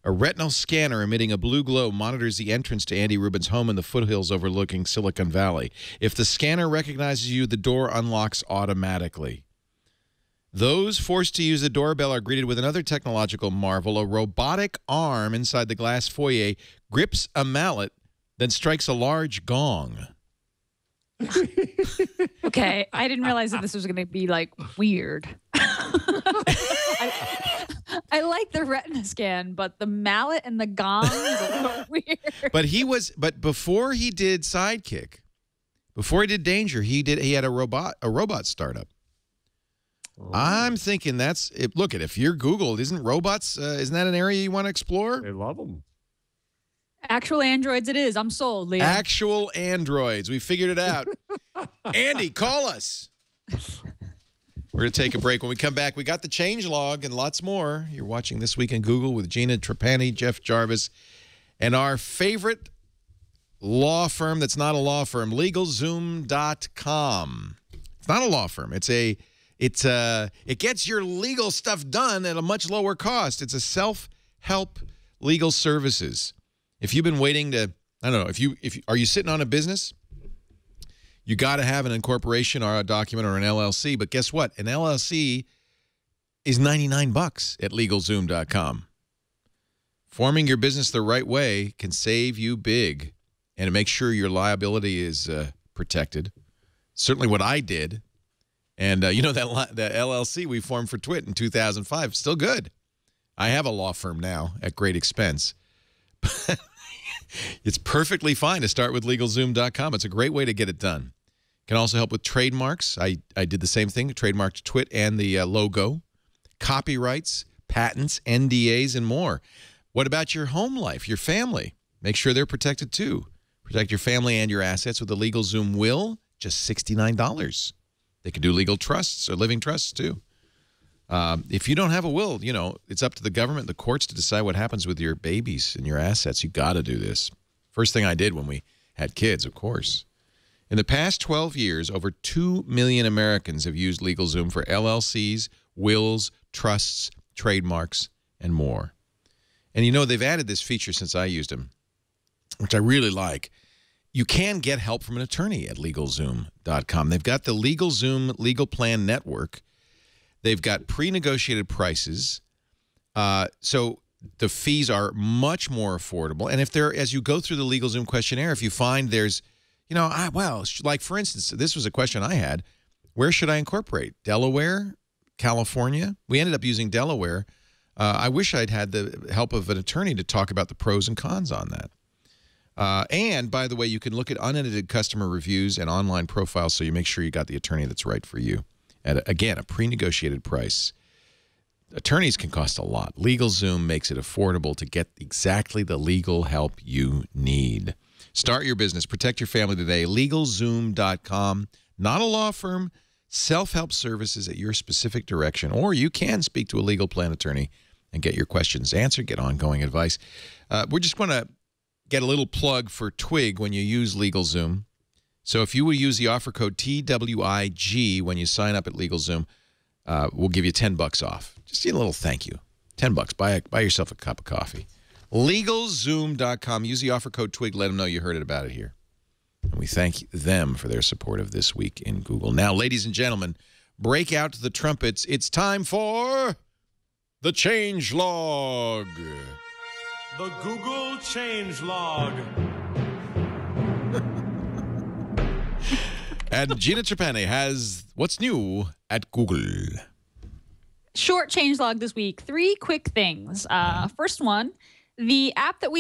A retinal scanner emitting a blue glow monitors the entrance to Andy Rubin's home in the foothills overlooking Silicon Valley. If the scanner recognizes you, the door unlocks automatically. Those forced to use the doorbell are greeted with another technological marvel. A robotic arm inside the glass foyer grips a mallet, then strikes a large gong. Okay, I didn't realize that this was going to be, like, weird. I like the retina scan, but the mallet and the gong is a little weird. But before he did Sidekick, before he did Danger, he had a robot startup. Oh. I'm thinking that's it. Look, if you're Google, isn't robots? Isn't that an area you want to explore? They love them. Actual androids, it is. I'm sold, Leo. Actual androids. We figured it out. Andy, call us. We're going to take a break. When we come back, we got the change log and lots more. You're watching This Week in Google with Gina Trapani, Jeff Jarvis, and our favorite law firm that's not a law firm, LegalZoom.com. It's not a law firm. It gets your legal stuff done at a much lower cost. It's a self-help legal services. If you've been waiting to, I don't know, are you sitting on a business? You got to have an incorporation or a document or an LLC. But guess what? An LLC is $99 at LegalZoom.com. Forming your business the right way can save you big, and it makes sure your liability is protected. Certainly what I did. And you know, that LLC we formed for Twit in 2005, still good. I have a law firm now at great expense. It's perfectly fine to start with LegalZoom.com. It's a great way to get it done. Can also help with trademarks. I did the same thing, trademarked Twit and the logo, copyrights, patents, NDAs, and more. What about your home life, your family? Make sure they're protected too. Protect your family and your assets with the LegalZoom will, just $69. They can do legal trusts or living trusts too. If you don't have a will, you know, it's up to the government, the courts to decide what happens with your babies and your assets. You got to do this. First thing I did when we had kids, of course. In the past 12 years, over 2 million Americans have used LegalZoom for LLCs, wills, trusts, trademarks, and more. And you know, they've added this feature since I used them, which I really like. You can get help from an attorney at LegalZoom.com. They've got the LegalZoom Legal Plan Network. They've got pre-negotiated prices. So the fees are much more affordable. And if there, as you go through the LegalZoom questionnaire, if you find there's, you know, like for instance, this was a question I had. Where should I incorporate? Delaware? California? We ended up using Delaware. I wish I'd had the help of an attorney to talk about the pros and cons on that. And, by the way, you can look at unedited customer reviews and online profiles so you make sure you got the attorney that's right for you. At, again, a pre-negotiated price. Attorneys can cost a lot. LegalZoom makes it affordable to get exactly the legal help you need. Start your business. Protect your family today. LegalZoom.com. Not a law firm. Self-help services at your specific direction. Or you can speak to a legal plan attorney and get your questions answered, get ongoing advice. We're just going to get a little plug for Twig when you use LegalZoom. So if you would use the offer code TWIG when you sign up at LegalZoom, we'll give you $10 off. Just a little thank you. $10. Buy yourself a cup of coffee. LegalZoom.com. Use the offer code TWIG. Let them know you heard about it here. And we thank them for their support of This Week in Google. Now, ladies and gentlemen, break out the trumpets. It's time for the Change Log. The Google Change Log. And Gina Trapani has what's new at Google. Short change log this week. 3 quick things. First one, the app that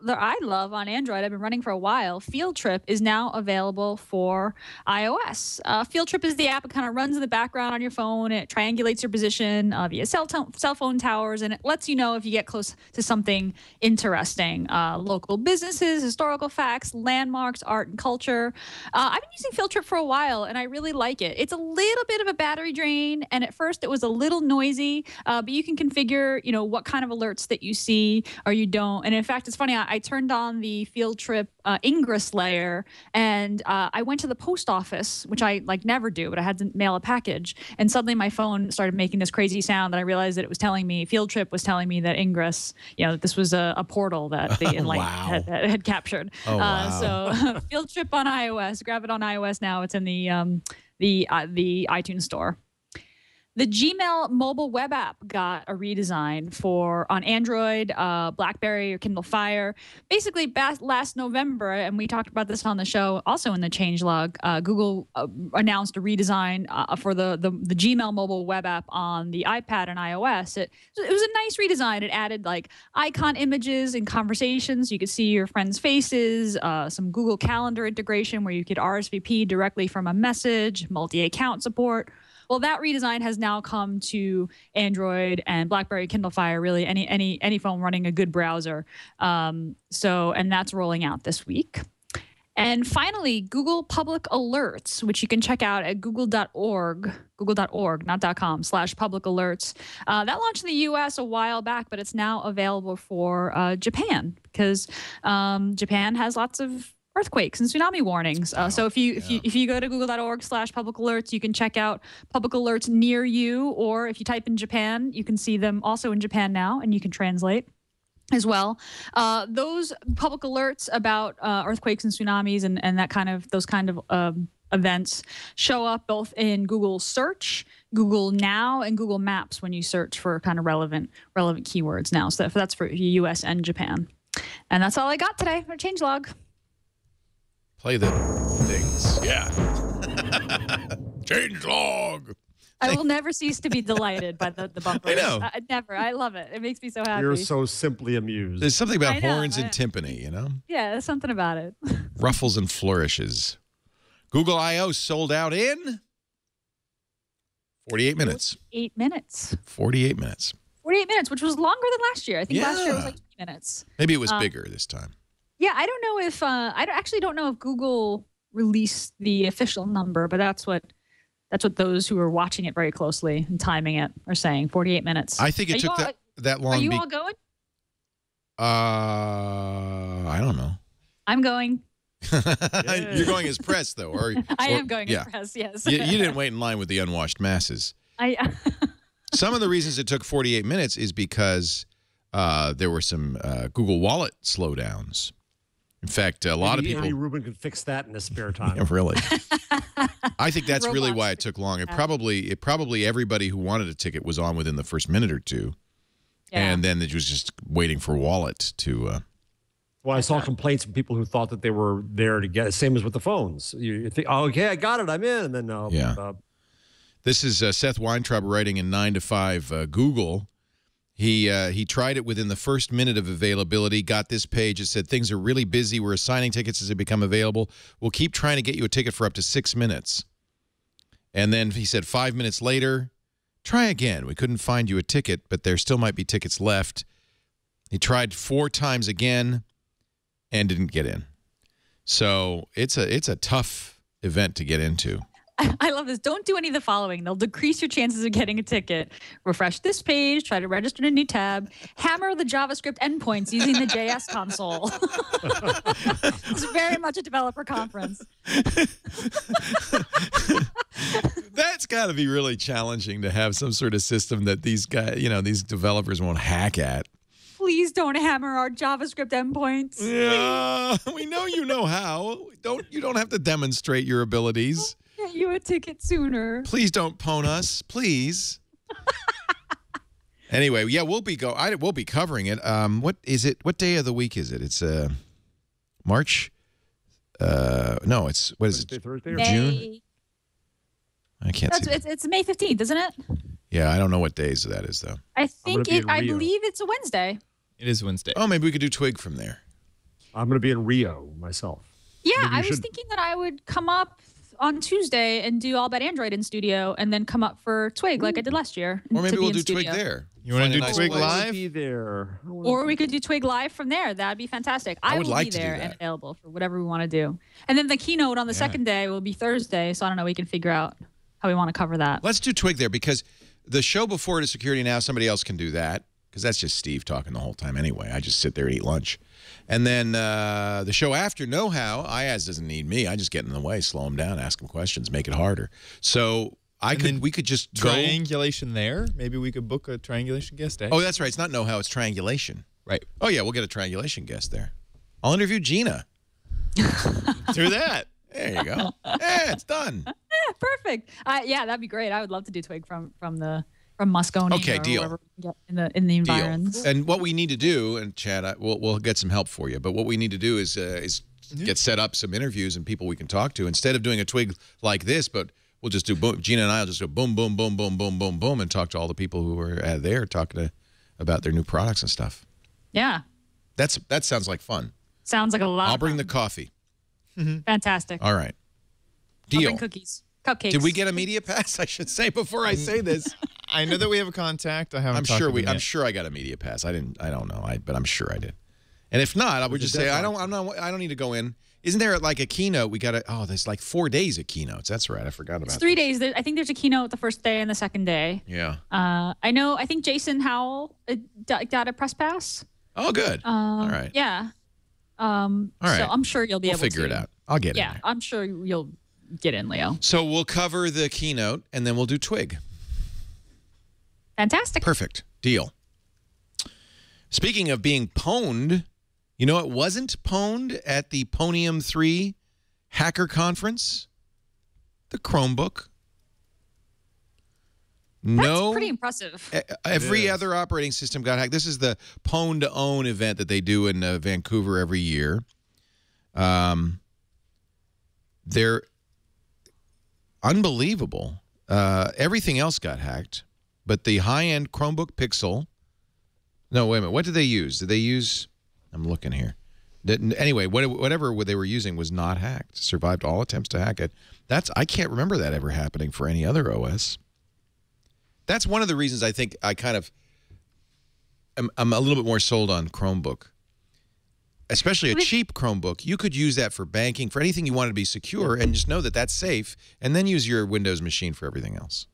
I love on Android, I've been running for a while, Field Trip, is now available for iOS. Field Trip is the app that kind of runs in the background on your phone. It triangulates your position via cell phone towers, and it lets you know if you get close to something interesting. Local businesses, historical facts, landmarks, art, and culture. I've been using Field Trip for a while, and I really like it. It's a little bit of a battery drain, and at first it was a little noisy, but you can configure, you know, what kind of alerts that you see or you don't. And in fact, it's funny, I turned on the Field Trip Ingress layer, and I went to the post office, which I never do, but I had to mail a package, and suddenly my phone started making this crazy sound, and I realized that it was telling me, Field Trip was telling me that Ingress, you know, that this was a portal that the Enlightenment had captured. Oh, wow. So Field Trip on iOS, grab it on iOS now. It's in the iTunes store. The Gmail mobile web app got a redesign on Android, BlackBerry, or Kindle Fire. Basically, last November, and we talked about this on the show, also in the changelog, Google announced a redesign for the Gmail mobile web app on the iPad and iOS. It was a nice redesign. It added like icon images and conversations. You could see your friends' faces, some Google Calendar integration where you could RSVP directly from a message, multi-account support. Well, that redesign has now come to Android and BlackBerry, Kindle Fire, really any phone running a good browser. And that's rolling out this week. And finally, Google Public Alerts, which you can check out at google.org, not .com, /public alerts. That launched in the U.S. a while back, but it's now available for Japan because Japan has lots of earthquakes and tsunami warnings. So if you go to google.org /public alerts, you can check out public alerts near you, or if you type in Japan, you can see them also in Japan now, and you can translate as well. Those public alerts about earthquakes and tsunamis and those kind of events show up both in Google Search, Google Now, and Google Maps when you search for kind of relevant keywords now. So that's for U.S. and Japan. And that's all I got today for changelog. Play the things. Yeah. Change log. I will never cease to be delighted by the bumpers. I know. Never. I love it. It makes me so happy. You're so simply amused. There's something about I know, horns and timpani, you know? Yeah, there's something about it. Ruffles and flourishes. Google I.O. sold out in 48 minutes. 8 minutes. 48 minutes. 48 minutes, which was longer than last year. I think last year was like 20 minutes. Maybe it was bigger this time. Yeah, I don't know if actually don't know if Google released the official number, but that's what those who are watching it very closely and timing it are saying. 48 minutes. I think it took that long. Are you all going? I don't know. I'm going. You're going as press, though, or I am going as press. Yes. You didn't wait in line with the unwashed masses. Some of the reasons it took 48 minutes is because there were some Google Wallet slowdowns. In fact, a lot of people. Andy Rubin could fix that in his spare time. Yeah, really. I think that's really why it took long. It probably everybody who wanted a ticket was on within the first minute or two, and then it was just waiting for Wallet to. Well, I saw complaints from people who thought that they were there to get it. Same as with the phones. You think, oh, okay, I got it, I'm in, and then no. Yeah. This is Seth Weintraub writing in 9 to 5 Google. He tried it within the first minute of availability, got this page. It said, things are really busy. We're assigning tickets as they become available. We'll keep trying to get you a ticket for up to 6 minutes. And then he said 5 minutes later, try again. We couldn't find you a ticket, but there still might be tickets left. He tried 4 times again and didn't get in. So it's a tough event to get into. I love this. Don't do any of the following. They'll decrease your chances of getting a ticket. Refresh this page. Try to register in a new tab. Hammer the JavaScript endpoints using the JS console. It's very much a developer conference. That's got to be really challenging to have some sort of system that these guys, these developers won't hack at. Please don't hammer our JavaScript endpoints. Yeah, we know you know how. You don't have to demonstrate your abilities. Get you a ticket sooner. Please don't pwn us, please. Anyway, yeah, we'll be covering it. What is it? What day of the week is it? It's March. No, it's what is it? Thursday or June? I can't see. It's May 15th, isn't it? Yeah, I don't know what days that is though. I believe it's a Wednesday. It is Wednesday. Oh, maybe we could do Twig from there. I'm going to be in Rio myself. Yeah, I was thinking that I would come up on Tuesday and do All About Android in studio and then come up for Twig like I did last year. Or maybe we'll do Twig there. You want to do Twig live? Be there. Or we could do Twig live from there. That'd be fantastic. I would like to be there and available for whatever we want to do. And then the keynote on the second day will be Thursday. So I don't know. We can figure out how we want to cover that. Let's do Twig there because the show before it is Security Now, somebody else can do that because that's just Steve talking the whole time anyway. I just sit there and eat lunch. And then the show after Know How, IAS doesn't need me. I just get in the way, slow him down, ask him questions, make it harder. So we could just triangulation there. Maybe we could book a triangulation guest day. Oh, that's right. It's not Know How, it's triangulation. Right. Oh, yeah, we'll get a triangulation guest there. I'll interview Gina. Do that. There you go. Yeah, it's done. Perfect. Yeah, that'd be great. I would love to do Twig from Moscone. Okay, deal. In the environs. And what we need to do, and Chad, we'll get some help for you. But what we need to do is get set up some interviews and people we can talk to instead of doing a Twig like this. But we'll just do boom. Gina and I will just go boom, boom, boom, boom, boom, boom, boom, and talk to all the people who are there talking about their new products and stuff. Yeah. That sounds like fun. Sounds like a lot. I'll bring the coffee. Fantastic. All right. Deal. I'll bring cookies. Cupcakes. Did we get a media pass? I should say before I say this. I know that we have a contact. I'm sure I got a media pass. I don't know. But I'm sure I did. And if not, I would just say I don't need to go in. Isn't there like a keynote? There's like 4 days of keynotes. That's right. I forgot about it. It's 3 days. I think there's a keynote the first day and the second day. Yeah. I think Jason Howell got a press pass. Oh, good. All right. Yeah. All right. So I'm sure you'll be able to. We'll figure it out. I'll get in there. Yeah, I'm sure you'll get in, Leo. So we'll cover the keynote, and then we'll do Twig. Fantastic. Perfect. Deal. Speaking of being pwned, you know it wasn't pwned at the Ponium 3 Hacker Conference? The Chromebook. That's pretty impressive. Every other operating system got hacked. This is the Pwn to Own event that they do in Vancouver every year. They're unbelievable. Everything else got hacked, but the high-end Chromebook Pixel. No, wait a minute. What did they use? Did they use? I'm looking here. Anyway, whatever they were using was not hacked. Survived all attempts to hack it. I can't remember that ever happening for any other OS. That's one of the reasons I think I kind of I'm a little bit more sold on Chromebook. Especially a cheap Chromebook. You could use that for banking, for anything you want to be secure, and just know that that's safe, and then use your Windows machine for everything else.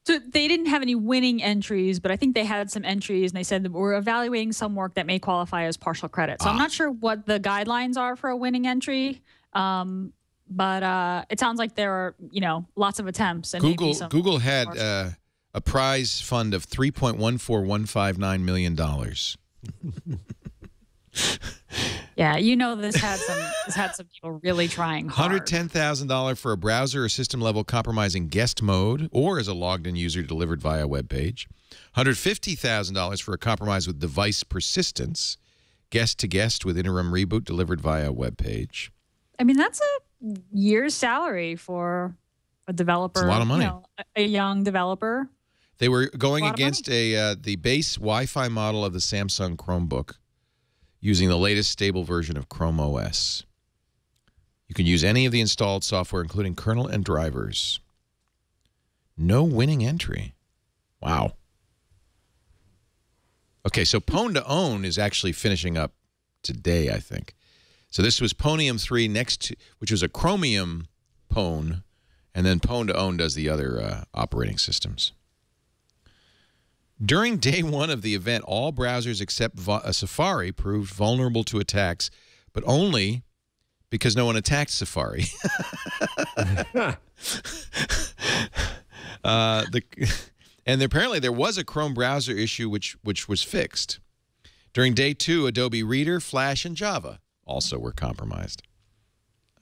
So they didn't have any winning entries, but I think they had some entries, and they said that we're evaluating some work that may qualify as partial credit. So I'm not sure what the guidelines are for a winning entry, but it sounds like there are, lots of attempts. And Google had a prize fund of $3.14159 million. Yeah, this had some people really trying hard. $110,000 for a browser or system level compromising guest mode or as a logged in user delivered via a web page. $150,000 for a compromise with device persistence, guest to guest with interim reboot delivered via a web page. I mean, that's a year's salary for a developer. It's a lot of money. A young developer. They were going against the base Wi-Fi model of the Samsung Chromebook, using the latest stable version of Chrome OS. You can use any of the installed software, including kernel and drivers. No winning entry. Wow. Okay, so Pwn to Own is actually finishing up today, I think. So this was Pwnium 3 which was a Chromium Pwn, and then Pwn to Own does the other operating systems. During day one of the event, all browsers except Safari proved vulnerable to attacks, but only because no one attacked Safari. And apparently there was a Chrome browser issue which was fixed. During day two, Adobe Reader, Flash, and Java also were compromised.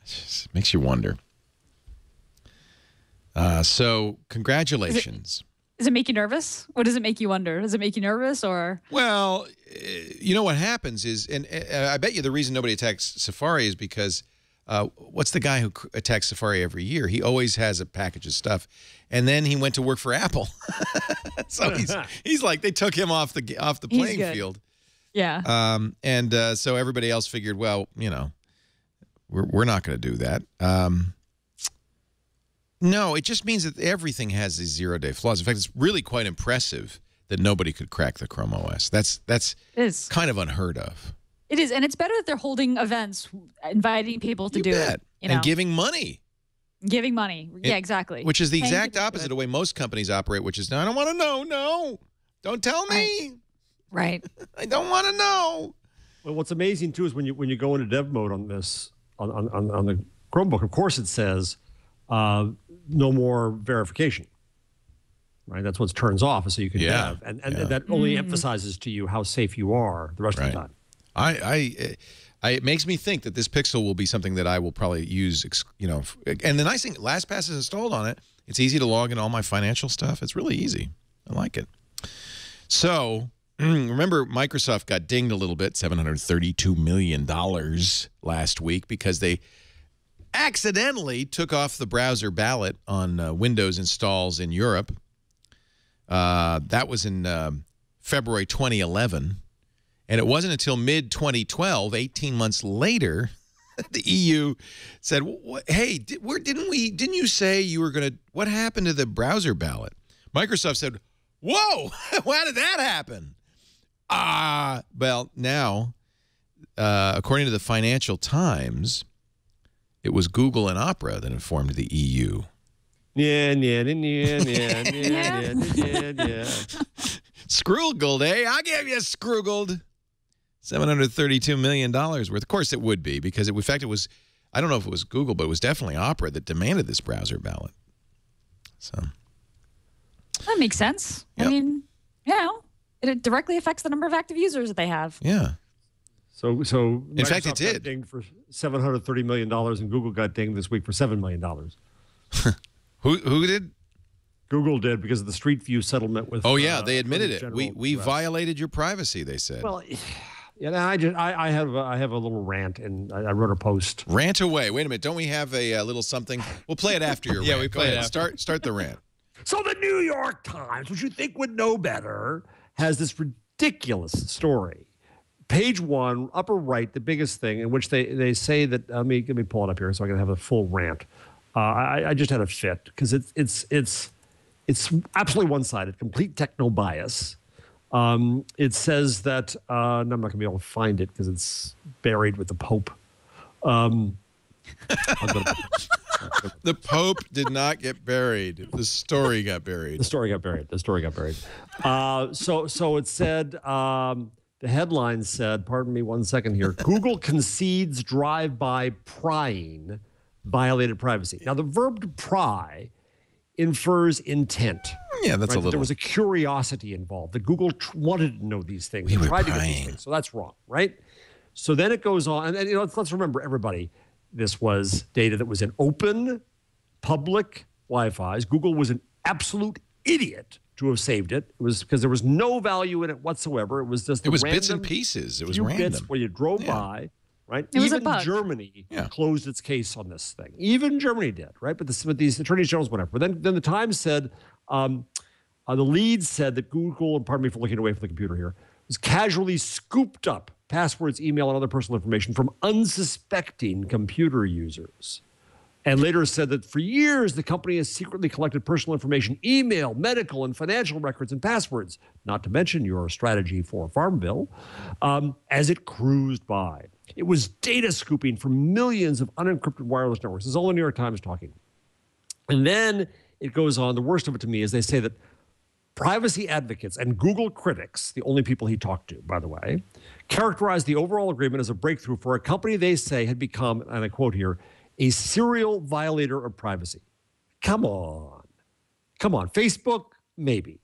It just makes you wonder. So congratulations. Does it make you nervous? What does it make you wonder? Does it make you nervous or? Well, you know what happens is, and I bet you the reason nobody attacks Safari is because what's the guy who attacks Safari every year? He always has a package of stuff, and then he went to work for Apple. So he's like, they took him off the playing field. Yeah. So everybody else figured, well, we're not going to do that. No, it just means that everything has these zero-day flaws. In fact, it's really quite impressive that nobody could crack the Chrome OS. That's kind of unheard of. It is, and it's better that they're holding events, inviting people to do it. And giving money. Giving money. Yeah, exactly. Which is the exact opposite of the way most companies operate, which is, no, I don't want to know. No, don't tell me. Right. I don't want to know. Well, what's amazing, too, is when you go into dev mode on this, on the Chromebook, of course it says, no more verification, right? That's what turns off, so you can dev, and that only emphasizes to you how safe you are the rest of the time. It makes me think that this Pixel will be something that I will probably use, and the nice thing, LastPass is installed on it. It's easy to log in all my financial stuff. It's really easy. I like it. So remember, Microsoft got dinged a little bit, $732 million last week because they accidentally took off the browser ballot on Windows installs in Europe. That was in February 2011. And it wasn't until mid-2012, 18 months later, the EU said, hey, didn't you say you were going to, what happened to the browser ballot? Microsoft said, whoa, how did that happen? Well, now, according to the Financial Times, it was Google and Opera that informed the EU. Yeah. Scroogled, eh? I'll give you scroogled. $732 million worth. Of course it would be, because in fact it was, I don't know if it was Google, but it was definitely Opera that demanded this browser ballot. So that makes sense. Yep. I mean, it directly affects the number of active users that they have. Yeah. So in fact, it did. Got dinged for $730 million, and Google got dinged this week for $7 million. Who did? Google did, because of the Street View settlement with. Oh yeah, they admitted it. We violated your privacy, they said. Well, I have a little rant, and I wrote a post. Rant away. Wait a minute. Don't we have a little something? We'll play it after your rant. Yeah, we play it after. Start the rant. So the New York Times, which you think would know better, has this ridiculous story. Page one, upper right, the biggest thing, in which they say that, let me pull it up here so I can have a full rant. I just had a fit, because it's absolutely one-sided, complete techno bias. It says that, and I'm not going to be able to find it because it's buried with the Pope. The Pope did not get buried. The story got buried. The story got buried. So it said, the headline said, pardon me 1 second here, Google concedes drive-by prying violated privacy. Now, the verb to pry infers intent. Yeah, that's a little. There was a curiosity involved. That Google wanted to know these things. We were tried to get prying. these things. So that's wrong, right? So then it goes on, and let's remember, everybody, this was data that was in open, public Wi-Fi's. Google was an absolute idiot to have saved it. It was because there was no value in it whatsoever. It was just It was bits and pieces. It was random. Bits where you drove by, right? It was a Even bug. Germany closed its case on this thing. Even Germany did, right? But these attorneys generals, whatever. But then the Times said, the lead said that Google, and pardon me for looking away from the computer here, was casually scooped up passwords, email, and other personal information from unsuspecting computer users. And later said that for years, the company has secretly collected personal information, email, medical, and financial records and passwords, not to mention your strategy for Farm Bill, as it cruised by. It was data scooping from millions of unencrypted wireless networks. This is all the New York Times talking. And then it goes on. The worst of it to me is they say that privacy advocates and Google critics, the only people he talked to, by the way, characterized the overall agreement as a breakthrough for a company they say had become, and I quote here, a serial violator of privacy. Come on. Facebook, maybe.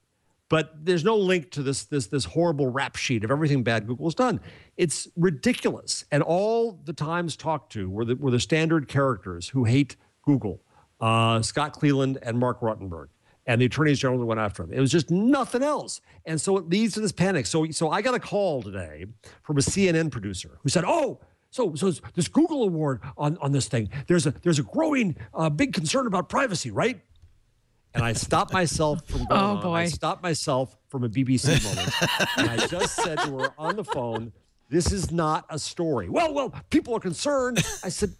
But there's no link to this horrible rap sheet of everything bad Google's done. It's ridiculous. And all the Times talked to were the standard characters who hate Google, Scott Cleland and Mark Rottenberg. And the attorneys general who went after him. It was just nothing else. And so it leads to this panic. So I got a call today from a CNN producer who said, so this Google award on this thing, there's a growing big concern about privacy, right? And I stopped myself from going on. I stopped myself from a BBC moment. And I just said to her on the phone, this is not a story. Well, people are concerned. I said,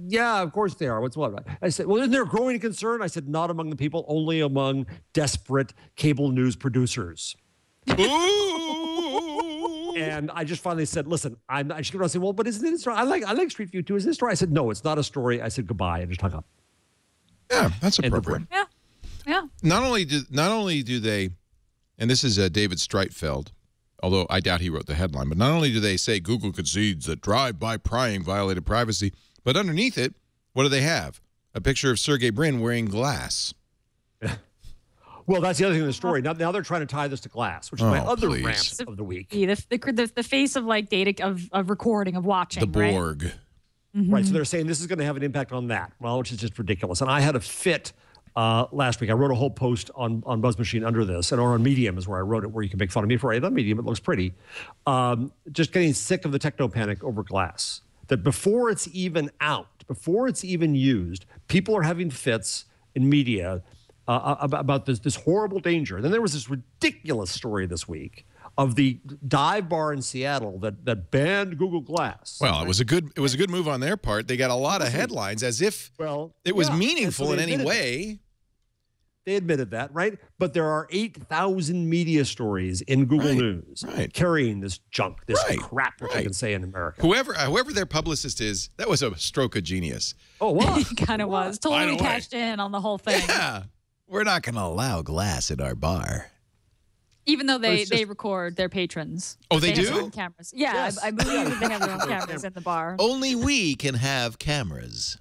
yeah, of course they are. What's what? I said, well, isn't there a growing concern? I said, not among the people, only among desperate cable news producers. And I just finally said, listen, she kept on saying, well, but isn't it a story? I like Street View too. Is it a story? I said, no, it's not a story. I said goodbye and just hung up. Yeah, that's appropriate. Yeah. Not only do they, and this is David Streitfeld, although I doubt he wrote the headline, but not only do they say Google concedes that drive-by prying violated privacy, but underneath it, what do they have? A picture of Sergey Brin wearing glass. Well, that's the other thing in the story. Now they're trying to tie this to glass, which is my other rant of the week. The face of like data of recording, of watching. The Borg. Right? Right. So they're saying this is going to have an impact on that. Well, which is just ridiculous. And I had a fit last week. I wrote a whole post on Buzz Machine under this, and or on Medium is where I wrote it, where you can make fun of me for it. On Medium, it looks pretty. Just getting sick of the techno panic over glass. That before it's even out, before it's even used, people are having fits in media about this horrible danger. And then there was this ridiculous story this week of the dive bar in Seattle that banned Google Glass. Well, right? it was a good move on their part. They got a lot of headlines as if it was meaningful in any way. They admitted that, right? But there are 8,000 media stories in Google News carrying this junk, this crap, which I can say in America. Whoever their publicist is, that was a stroke of genius. Oh, wow. It kind of was. Totally cashed in on the whole thing. Yeah. We're not going to allow glass at our bar. Even though they record their patrons. Oh, they do? Have their own cameras. Yeah, yes. I believe that they have their own cameras in the bar. Only we can have cameras.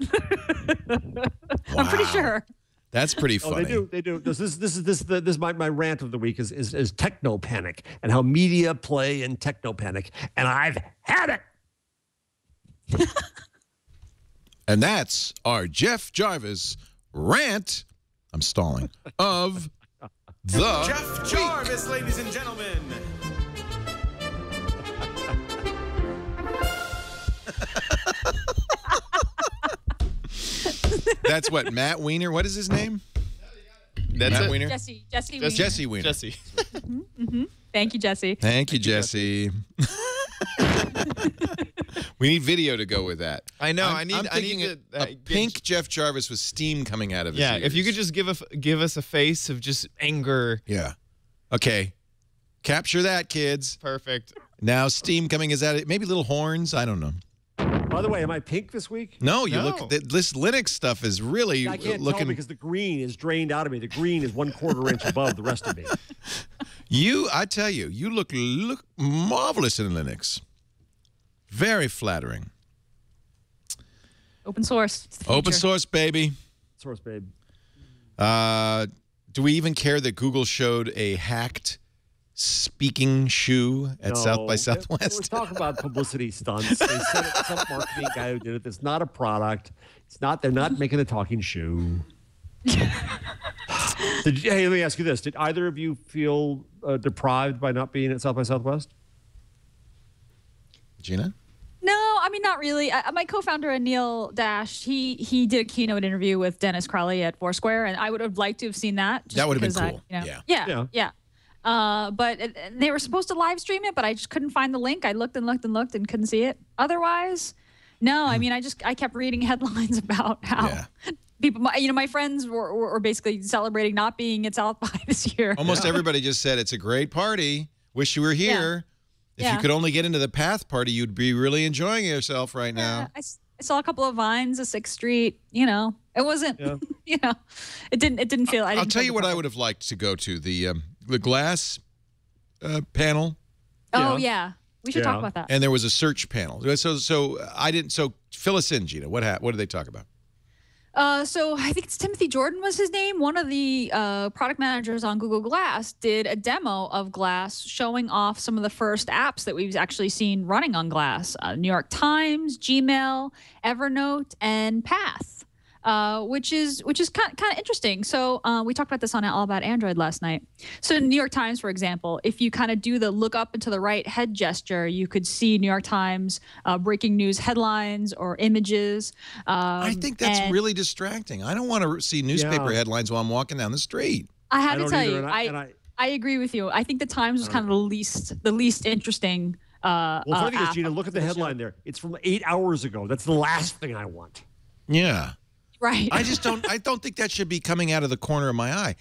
I'm pretty sure. That's pretty funny. They do. This is my rant of the week is techno panic and how media play in techno panic, and I've had it. And that's our Jeff Jarvis rant. I'm stalling of the Jeff Jarvis, ladies and gentlemen. That's what, Matt Weiner? What is his name? That's Matt it? Weiner? Jesse Weiner. Jesse Weiner. Jesse. Thank you, Jesse. Thank you, Jesse. We need video to go with that. I know. I'm thinking a pink Jeff Jarvis with steam coming out of his ears. If you could just give us a face of just anger. Yeah. Okay. Capture that, kids. Perfect. Now steam coming is out. Maybe little horns. I don't know. By the way, am I pink this week? No, you No. look. This Linux stuff is really I can't looking. tell because the green is drained out of me. The green is 1/4 inch above the rest of me. I tell you, you look marvelous in Linux. Very flattering. Open source. It's the Open future. source, baby. Source, babe. Do we even care that Google showed a hacked speaking shoe at South by We're Southwest? talking about publicity stunts. They said it's some marketing guy who did it. It's not a product. It's not. They're not making a talking shoe. Hey, let me ask you this: did either of you feel deprived by not being at South by Southwest? Gina? No, I mean, not really. My co-founder, Neil Dash, he did a keynote interview with Dennis Crowley at Foursquare, and I would have liked to have seen that. Just That would have been because cool. Yeah. But they were supposed to live stream it, but I just couldn't find the link. I looked and looked and looked and couldn't see it. Otherwise, no. I mean, I kept reading headlines about how people, my friends were basically celebrating not being at South by this year. Almost everybody just said it's a great party. Wish you were here. If you could only get into the Path party, you'd be really enjoying yourself right now. I saw a couple of vines of 6th Street. It wasn't. It didn't feel. I'll tell you what I would have liked to go to the glass panel, Oh yeah, we should Yeah. talk about that. and there was a search panel. So I didn't. So fill us in, Gina. What did they talk about? So I think it's Timothy Jordan was his name. One of the product managers on Google Glass did a demo of Glass, showing off some of the first apps that we've actually seen running on Glass: New York Times, Gmail, Evernote, and Path. Which is kind of interesting. So we talked about this on All About Android last night. So in New York Times, for example, if you kind of do the look up and to the right head gesture, you could see New York Times breaking news headlines or images. I think that's and really distracting. I don't want to see newspaper Yeah. headlines while I'm walking down the street. I have I to don't tell either, you, and I agree with you. I think the Times was kind of the least interesting. Well, the funny thing is, app Gina, look at the for the show. headline there. It's from 8 hours ago. That's the last thing I want. Yeah. Right. I don't think that should be coming out of the corner of my eye.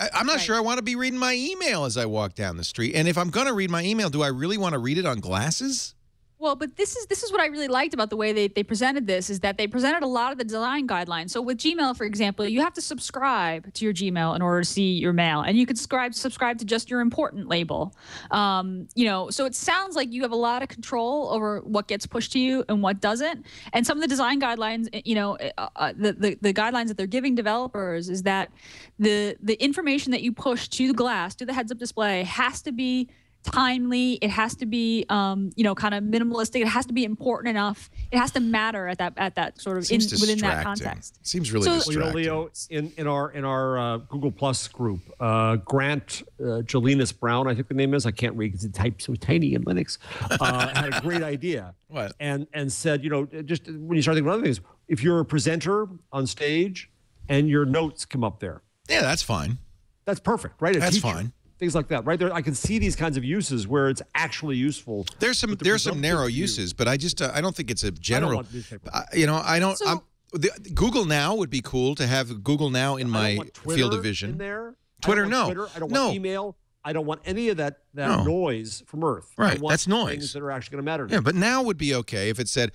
I'm not Right. sure I want to be reading my email as I walk down the street. And if I'm going to read my email, do I really want to read it on glasses? Well, but this is what I really liked about the way they presented this, is that they presented a lot of the design guidelines. So with Gmail, for example, you have to subscribe to your Gmail in order to see your mail, and you could subscribe to just your important label. So it sounds like you have a lot of control over what gets pushed to you and what doesn't. And some of the design guidelines, the guidelines that they're giving developers is that the information that you push to the Glass, to the heads-up display, has to be timely. It has to be, kind of minimalistic. It has to be important enough. It has to matter at that sort of Seems within that distracting. context. Seems really So- distracting. Leo, in our Google Plus group, Grant Jelinas Brown, I think the name is. I can't read because it types so tiny in Linux. Had a great idea. What? And said, just when you start thinking about other things, if you're a presenter on stage and your notes come up there, Yeah, that's fine. that's perfect, right? A That's teacher, fine. Things like that, right? There, I can see these kinds of uses where it's actually useful. There's some narrow uses, but I don't think it's a general. want newspaper. I don't. So- Google Now would be cool to have Google Now in I my don't want Twitter field of vision. in there. Twitter, I don't no. want Twitter. I don't No. want email. I don't want any of that No. noise from Earth. I Right, want that's noise. Things that are actually going to matter. To Yeah, me. but Now would be okay if it said,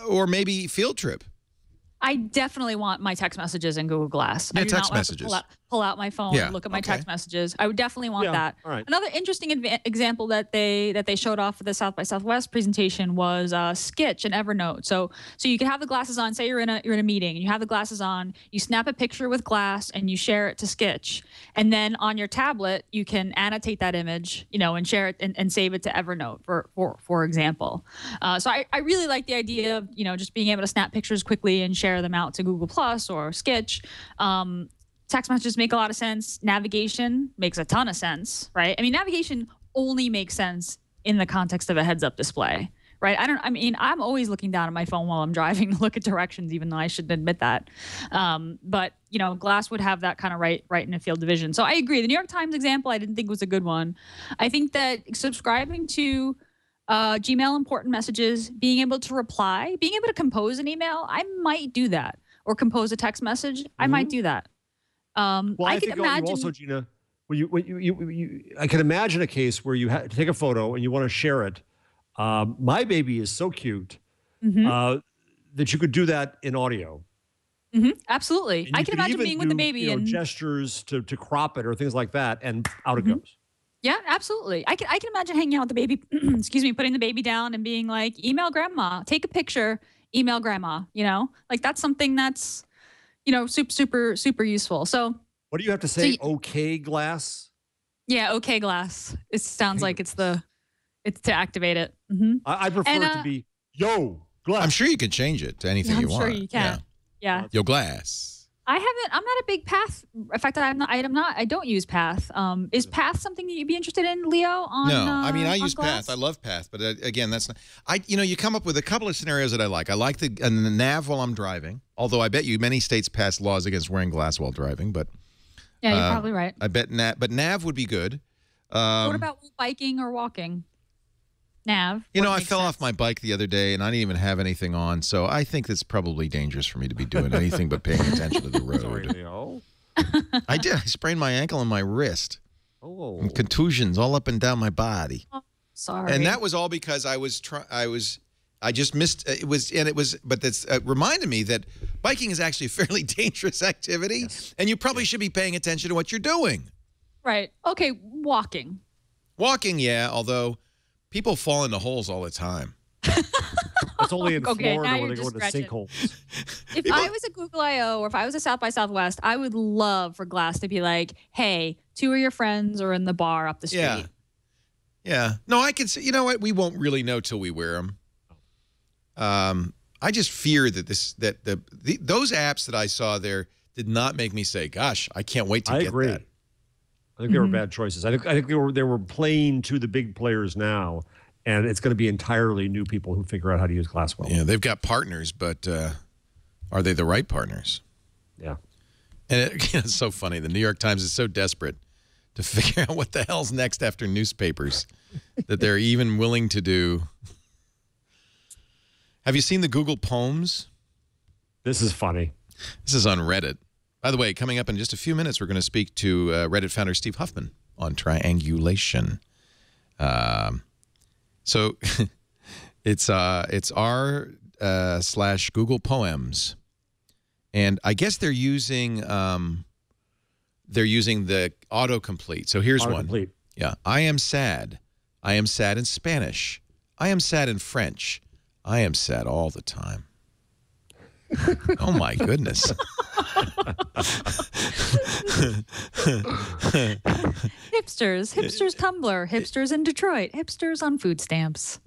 or maybe field trip. I definitely want my text messages in Google Glass. Yeah, I do not text want to messages. pull out my phone Yeah, and look at my okay. text messages. I would definitely want Yeah, that. all right. Another interesting example that they showed off at the South by Southwest presentation was Sketch and Evernote. So you can have the glasses on. Say you're in a meeting and you have the glasses on. You snap a picture with Glass and you share it to Sketch, and then on your tablet you can annotate that image, and share it and save it to Evernote for example. So I really like the idea of just being able to snap pictures quickly and share them out to Google Plus or Sketch. Text messages make a lot of sense. Navigation makes a ton of sense, right? I mean, navigation only makes sense in the context of a heads-up display, right? I'm always looking down at my phone while I'm driving to look at directions, even though I shouldn't admit that. But Glass would have that kind of right in the field of vision. So I agree. The New York Times example I didn't think was a good one. I think that subscribing to Gmail important messages, being able to reply, being able to compose an email, I might do that, or compose a text message. I might do that. Well, I think could imagine. you also, Gina, I can imagine a case where you take a photo and you want to share it. My baby is so cute. that you could do that in audio. Absolutely. And I you can could imagine even being with the do, baby and gestures to crop it or things like that, and out it goes. yeah, absolutely. I can imagine hanging out with the baby, excuse me, putting the baby down and being like, email grandma, take a picture, email grandma, like that's something that's, super useful. So What do you have to say? Okay, glass? yeah, okay, glass. It sounds like it's to activate it. I prefer it to be, yo, glass. I'm sure you can change it to anything you want. I'm sure you can. Yeah. Yo, glass. I'm not a big Path. In fact, I don't use Path. Is Path something that you'd be interested in, Leo? No, I mean, I use glass? Path. I love Path, but again, that's not. You come up with a couple of scenarios that I like. I like the nav while I'm driving. Although I bet you many states pass laws against wearing glass while driving. But yeah, you're probably right. I bet nav would be good. What about biking or walking? Nav. I fell off my bike the other day, and I didn't even have anything on, so I think it's probably dangerous for me to be doing anything but paying attention to the road. Sorry, Leo. I did. I sprained my ankle and my wrist. Oh. And contusions all up and down my body. Oh, sorry. And that was all because I just missed but that's reminded me that biking is actually a fairly dangerous activity, and you probably should be paying attention to what you're doing. Right. Okay, walking. Walking, yeah, although people fall into holes all the time. That's only in Okay, Florida now where you're they go into just stretching. sinkholes. If I was a Google I/O or if I was a South by Southwest, I would love for Glass to be like, hey, 2 of your friends are in the bar up the street. Yeah. Yeah. No, I can say, you know what? We won't really know till we wear them. I just fear that those apps that I saw there did not make me say, gosh, I can't wait to get agree. that. I think they were bad choices. I think they were playing to the big players now, and it's going to be entirely new people who figure out how to use glass well. Yeah, they've got partners, but are they the right partners? Yeah. And it's so funny. The New York Times is so desperate to figure out what the hell's next after newspapers that they're even willing to do. Have you seen the Google Poems? This is funny. This is on Reddit. By the way, coming up in just a few minutes, we're going to speak to Reddit founder Steve Huffman on triangulation. So it's r/Google Poems, and I guess they're using the autocomplete. So here's one. Yeah, I am sad. I am sad in Spanish. I am sad in French. I am sad all the time. Oh my goodness. Hipsters Tumblr, hipsters in Detroit, hipsters on food stamps.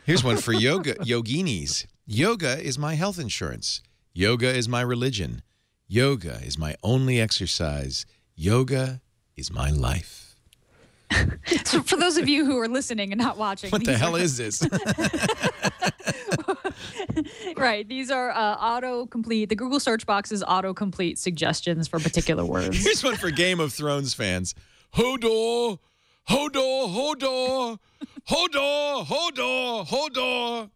Here's one for yoginis. Yoga is my health insurance. Yoga is my religion. Yoga is my only exercise. Yoga is my life. So for those of you who are listening and not watching, what the hell is this? Right. These are autocomplete. The Google search box is autocomplete suggestions for particular words. Here's one for Game of Thrones fans. Hodor, Hodor, Hodor, Hodor, Hodor, Hodor,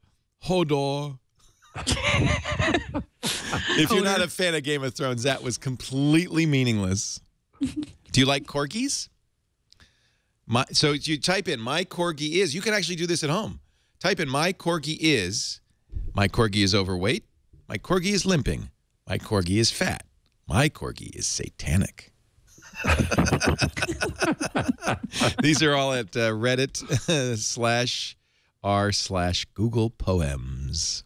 Hodor. If you're not a fan of Game of Thrones, that was completely meaningless. Do you like corgis? So you type in my corgi is. You can actually do this at home. Type in my corgi is. My corgi is overweight. My corgi is limping. My corgi is fat. My corgi is satanic. These are all at Reddit/r/Google Poems.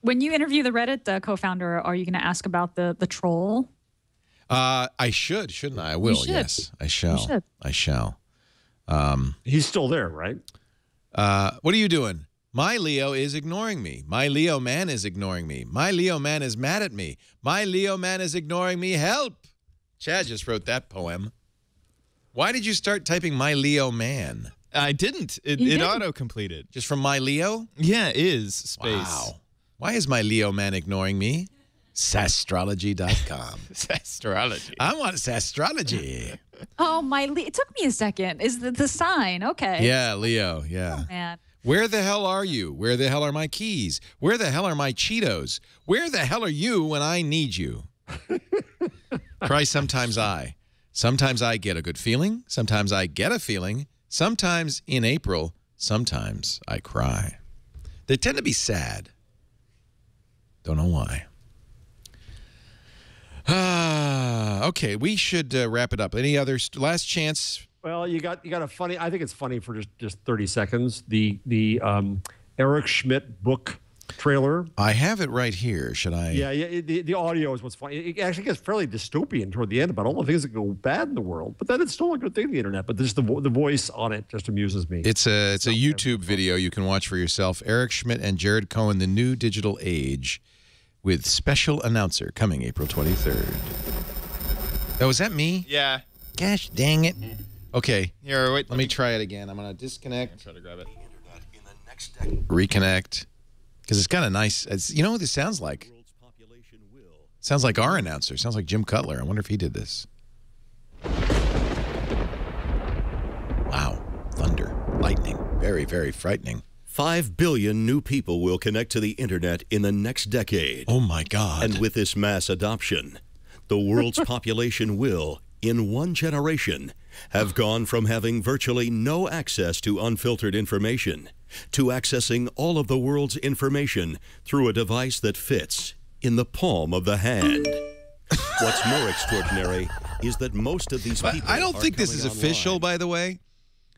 When you interview the Reddit co-founder, are you going to ask about the troll? I should, shouldn't I? I will. Yes, I shall. You should. I shall. He's still there, right? What are you doing? My Leo is ignoring me. My Leo man is ignoring me. My Leo man is mad at me. My Leo man is ignoring me. Help! Chad just wrote that poem. Why did you start typing my Leo man? I didn't. It auto-completed. Just from my Leo? Yeah, is space. Wow. Why is my Leo man ignoring me? Sastrology.com. Astrology. I want sastrology. Oh, it took me a second. Is the sign. Okay. Yeah, Leo. Yeah. Oh, man. Where the hell are you? Where the hell are my keys? Where the hell are my Cheetos? Where the hell are you when I need you? Try sometimes I. Sometimes I get a good feeling. Sometimes I get a feeling. Sometimes in April, sometimes I cry. They tend to be sad. Don't know why. Okay, we should wrap it up. Any other last chance? Well, you got a funny. I think it's funny for just 30 seconds. The Eric Schmidt book trailer. I have it right here. Should I? Yeah. The audio is what's funny. It actually gets fairly dystopian toward the end about all the things that go bad in the world. But then it's still a good thing, the internet. But just the voice on it just amuses me. It's a YouTube video you can watch for yourself. Eric Schmidt and Jared Cohen, The New Digital Age, with special announcer coming April 23rd. Oh, is that me? Yeah. Gosh, dang it. Okay. Here, wait. Let me try it again. I'm going to disconnect. Try to grab it. Reconnect. Because it's kind of nice. You know what this sounds like? Sounds like our announcer. Sounds like Jim Cutler. I wonder if he did this. Wow. Thunder. Lightning. Very, very frightening. 5 billion new people will connect to the internet in the next decade. Oh, my God. And with this mass adoption, the world's population will, in one generation, have gone from having virtually no access to unfiltered information to accessing all of the world's information through a device that fits in the palm of the hand. What's more extraordinary is that most of these people I don't think this is official, online. by the way.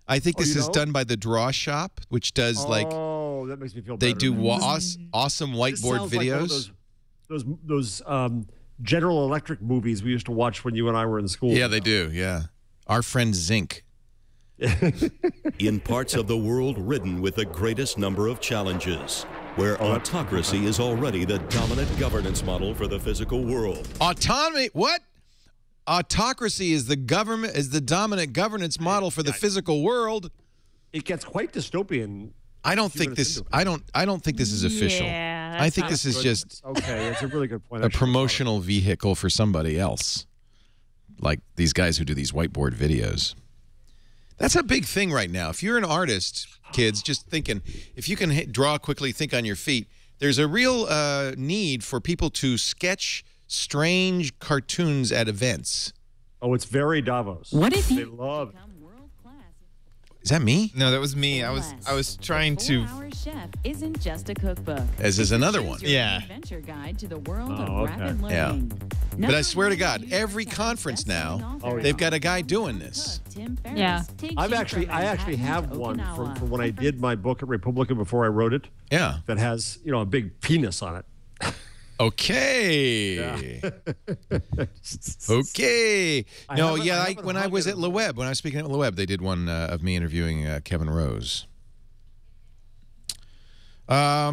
I think this is done by the Draw Shop, which does Oh, that makes me feel better. they do awesome whiteboard videos. Like those General Electric movies we used to watch when you and I were in school. Yeah, they do. Yeah. Our friend Zinc. In parts of the world ridden with the greatest number of challenges, where autocracy is already the dominant governance model for the physical world. Autonomy? What? Autocracy is the dominant governance model for the physical world. It gets quite dystopian. I don't think this. I don't think this is official. Yeah, I think this is just okay. It's a really good point. a promotional vehicle for somebody else, like these guys who do these whiteboard videos. That's a big thing right now. If you're an artist, kids, just thinking, if you can draw quickly, think on your feet, there's a real need for people to sketch strange cartoons at events. Oh, it's very Davos. What if They you love. Is that me? No, that was me. I was trying to. 4-Hour Chef isn't just a cookbook. As is another one. Yeah. Adventure guide to the world Oh, of okay. rapid Yeah. learning. But I swear to God, every conference now, they've got a guy doing this. Yeah. I actually have one from when I did my book at Republica before I wrote it. Yeah. That has a big penis on it. Okay. Okay. No, yeah. When I was at LeWeb, when I was speaking at LeWeb, they did one of me interviewing Kevin Rose. Are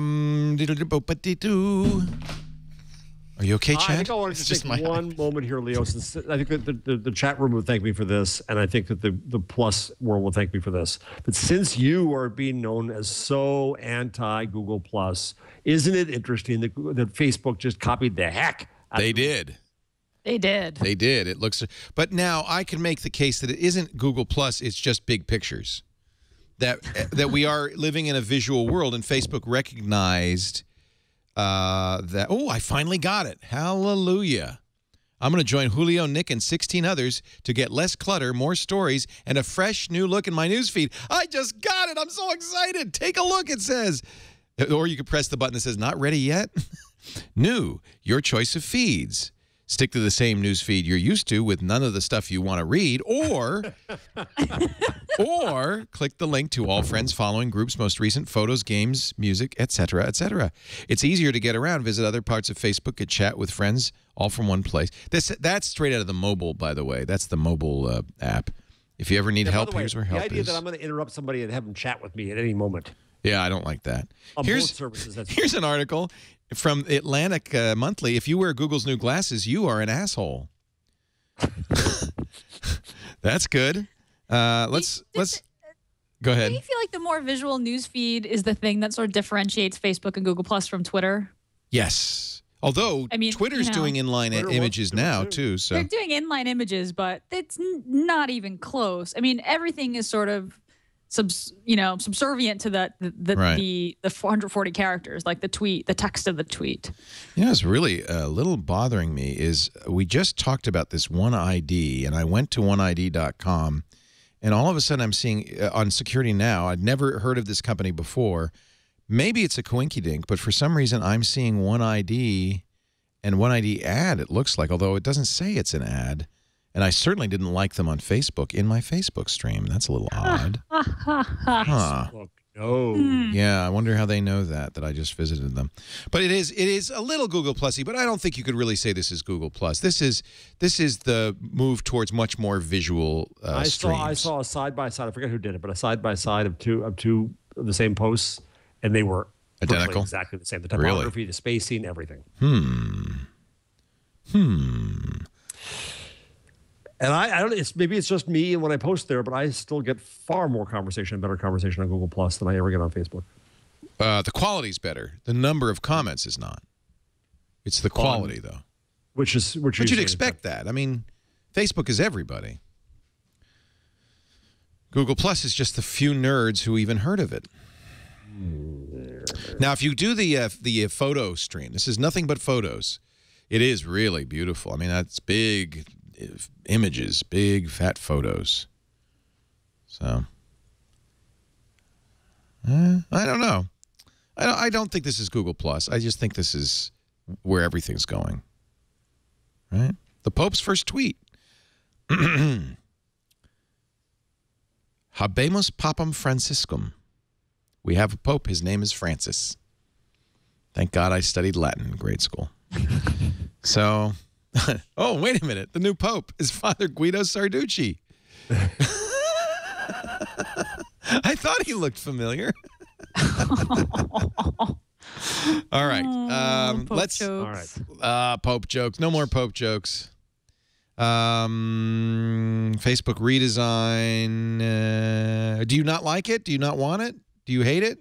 you okay, Chad? I think I want to just take one moment here, Leo, since I think that the chat room will thank me for this, and I think that the Plus world will thank me for this. But since you are being known as so anti-Google Plus, isn't it interesting that Facebook just copied the heck out They of did. They did. They did. It looks. But now I can make the case that it isn't Google Plus. It's just big pictures. That we are living in a visual world, and Facebook recognized that. Oh, I finally got it! Hallelujah! I'm going to join Julio, Nick, and 16 others to get less clutter, more stories, and a fresh new look in my newsfeed. I just got it! I'm so excited! Take a look. It says, or you could press the button that says "Not ready yet." New, your choice of feeds. Stick to the same news feed you're used to with none of the stuff you want to read, or click the link to all friends, following groups, most recent photos, games, music, etc., etc. It's easier to get around. Visit other parts of Facebook and chat with friends, all from one place. That's straight out of the mobile, by the way. That's the mobile app. If you ever need help, here's where help is. The idea that I'm going to interrupt somebody and have them chat with me at any moment. Yeah, I don't like that. On both services. Here's an article from Atlantic Monthly. If you wear Google's new glasses, you are an asshole. That's good. Let's go ahead. Do you feel like the more visual news feed is the thing that sort of differentiates Facebook and Google Plus from Twitter? Yes. Although Twitter's doing inline images now too, so they're doing inline images, but it's not even close. I mean, everything is sort of subservient to the 440 characters, like the text of the tweet. You know, what's really a little bothering me is we just talked about this One ID, and I went to oneid.com, and all of a sudden I'm seeing on Security Now, I'd never heard of this company before, Maybe it's a coinkydink, but for some reason I'm seeing One ID and One ID ad, it looks like, although it doesn't say it's an ad. And I certainly didn't like them on Facebook in my Facebook stream. That's a little odd. Huh. No. Yeah, I wonder how they know that I just visited them. But it is a little Google Plus-y, but I don't think you could really say this is Google Plus. This is the move towards much more visual streams. I saw a side-by-side, I forget who did it, but a side-by-side of two of the same posts, and they were identical, exactly the same. The typography, the spacing, everything. And I don't. Maybe it's just me and when I post there, but I still get far more conversation, better conversation on Google Plus than I ever get on Facebook. The quality's better. The number of comments is not. It's the quality, though. Which you'd expect that. I mean, Facebook is everybody. Google Plus is just the few nerds who even heard of it. Now, if you do the photo stream, this is nothing but photos. It is really beautiful. I mean, that's big images, big fat photos. So, I don't know. I don't think this is Google Plus. I just think this is where everything's going. Right? The Pope's first tweet. Habemus Papam Franciscum. We have a Pope. His name is Francis. Thank God I studied Latin in grade school. So, oh, wait a minute. The new Pope is Father Guido Sarducci. I thought he looked familiar. All right. Pope jokes. All right. Pope jokes. No more Pope jokes. Facebook redesign. Do you not like it? Do you not want it? Do you hate it?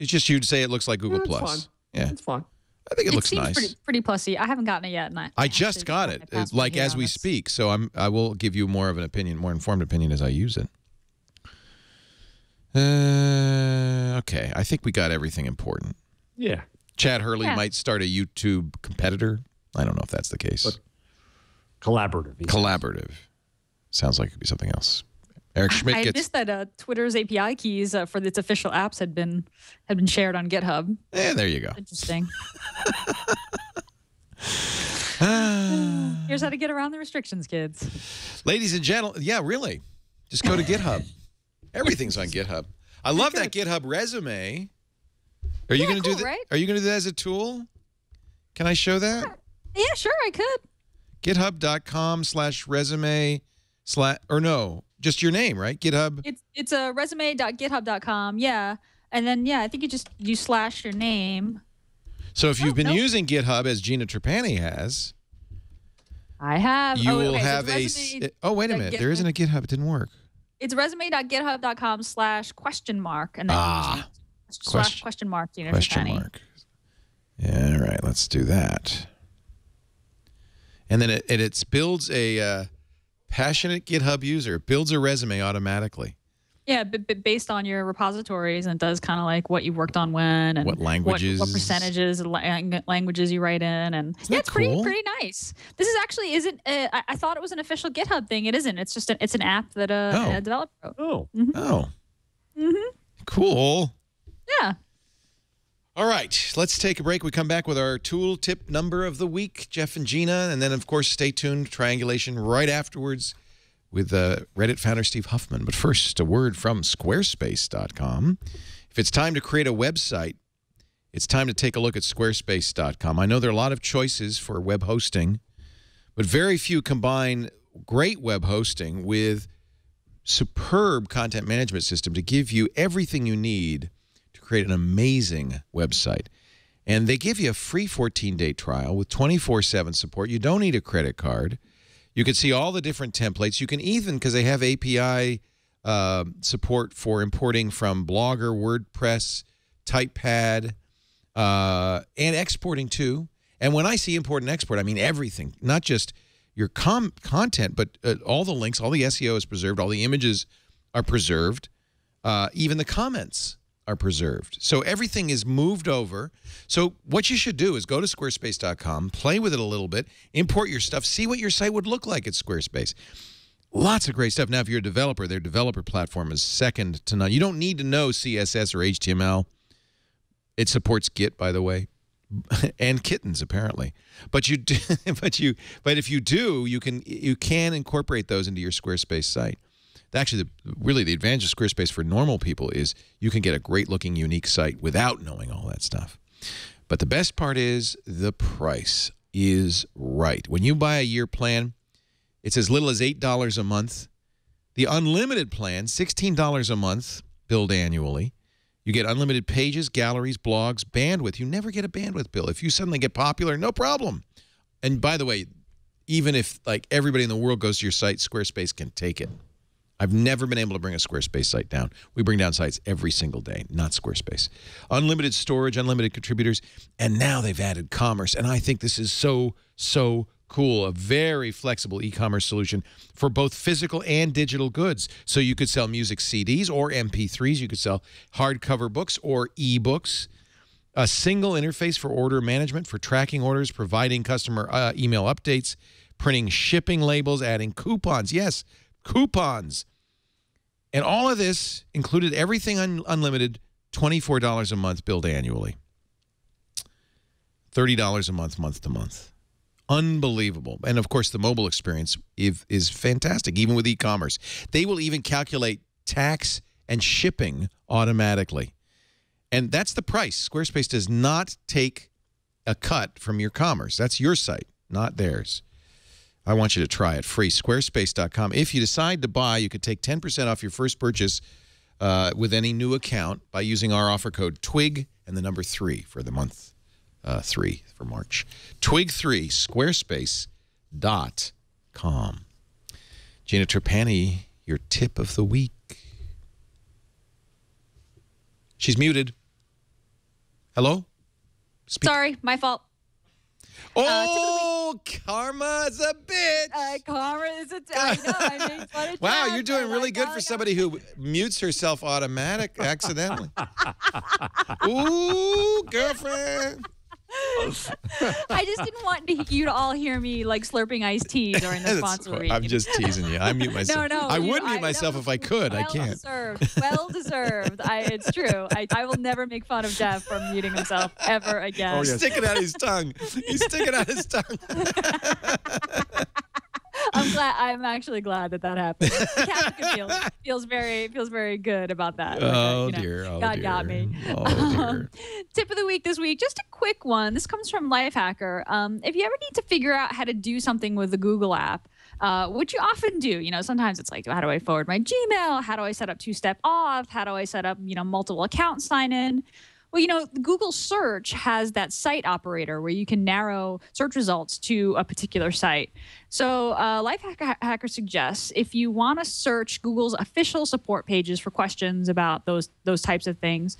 It's just you'd say it looks like Google Plus. Fine. Yeah, it's fine. I think it looks seems nice. pretty plussy. I haven't gotten it yet, and I just got it, like as we speak. So I will give you more of an opinion, more informed opinion as I use it. Okay, I think we got everything important. Yeah. Chad Hurley might start a YouTube competitor. I don't know if that's the case. But collaborative. Collaborative. Sounds like it could be something else. Eric Schmidt I missed that Twitter's API keys for its official apps had been shared on GitHub. There you go. Interesting. Here's how to get around the restrictions, kids. Ladies and gentlemen, yeah, really. Just go to GitHub. Everything's on GitHub. I love that GitHub resume. Are you going to do that? Right? Are you going to do that as a tool? Can I show that? Yeah, sure, I could. GitHub.com/resume/ or no, just your name, right? GitHub. It's a resume.github.com. Yeah, and then I think you slash your name. So if you've been using GitHub as Gina Trapani has, I have. You will have a. Oh, wait a minute. There isn't a GitHub. It didn't work. It's resume.github.com/?, and then question mark Gina Trapani. Yeah, all right. Let's do that. And then it builds a passionate GitHub user. It builds a resume automatically. Yeah, but based on your repositories, and it does kind of like what you've worked on when, and what languages, what percentages of languages you write in, and it's cool? pretty nice. This is actually isn't. I thought it was an official GitHub thing. It isn't. It's just it's an app that a developer wrote. Oh, cool. Yeah. All right, let's take a break. We come back with our tool tip number of the week, Jeff and Gina, and then of course stay tuned. Triangulation right afterwards with Reddit founder Steve Huffman. But first, a word from Squarespace.com. If it's time to create a website, it's time to take a look at Squarespace.com. I know there are a lot of choices for web hosting, but very few combine great web hosting with superb content management system to give you everything you need to create an amazing website. And they give you a free 14-day trial with 24/7 support. You don't need a credit card. You can see all the different templates. You can even, because they have API support for importing from Blogger, WordPress, TypePad, and exporting too. And when I see import and export, I mean everything, not just your content, but all the links, all the SEO is preserved, all the images are preserved, even the comments are preserved. So everything is moved over. So what you should do is go to squarespace.com, play with it a little bit, import your stuff, see what your site would look like at Squarespace. Lots of great stuff. Now, if you're a developer, their developer platform is second to none. You don't need to know CSS or HTML. It supports Git, by the way, and kittens apparently. But you do, but if you do, you can incorporate those into your Squarespace site. Actually, really the advantage of Squarespace for normal people is you can get a great-looking, unique site without knowing all that stuff. But the best part is the price is right. When you buy a year plan, it's as little as $8 a month. The unlimited plan, $16 a month, billed annually. You get unlimited pages, galleries, blogs, bandwidth. You never get a bandwidth bill. If you suddenly get popular, no problem. And by the way, even if like everybody in the world goes to your site, Squarespace can take it. I've never been able to bring a Squarespace site down. We bring down sites every single day, not Squarespace. Unlimited storage, unlimited contributors, and now they've added commerce. And I think this is so, so cool. A very flexible e-commerce solution for both physical and digital goods. So you could sell music CDs or MP3s. You could sell hardcover books or e-books. A single interface for order management, for tracking orders, providing customer email updates, printing shipping labels, adding coupons. Yes, coupons. And all of this included everything unlimited, $24 a month billed annually. $30 a month, month to month. Unbelievable. And of course, the mobile experience is fantastic, even with e-commerce. They will even calculate tax and shipping automatically. And that's the price. Squarespace does not take a cut from your commerce. That's your site, not theirs. I want you to try it free. Squarespace.com. If you decide to buy, you could take 10% off your first purchase with any new account by using our offer code TWIG and the number 3 for the month 3 for March. TWIG3, Squarespace.com. Gina Trapani, your tip of the week. She's muted. Hello? Speak. Sorry, my fault. Oh, karma is a bitch. Karma is a I know, I made fun of Wow, Jack, you're doing really good for somebody who mutes herself accidentally. Ooh, girlfriend. I just didn't want you to all hear me like slurping iced tea during the sponsor reading. I'm just teasing you. I mute myself. No, I would mute myself if I could. Well I can't. Deserved. Well deserved. It's true. I will never make fun of Jeff for muting himself ever again. Oh, yes. Sticking out his tongue. He's sticking out his tongue. I'm actually glad that happened. Captain feels very good about that. Oh, Like, dear. Oh, God dear. got me. Oh, dear. Tip of the week this week, just a quick one. This comes from Lifehacker. If you ever need to figure out how to do something with the Google app, which you often do, sometimes it's like, how do I forward my Gmail? How do I set up two-step auth? How do I set up, multiple account sign-in? Well, Google search has that site operator where you can narrow search results to a particular site. So Lifehacker suggests if you want to search Google's official support pages for questions about those types of things,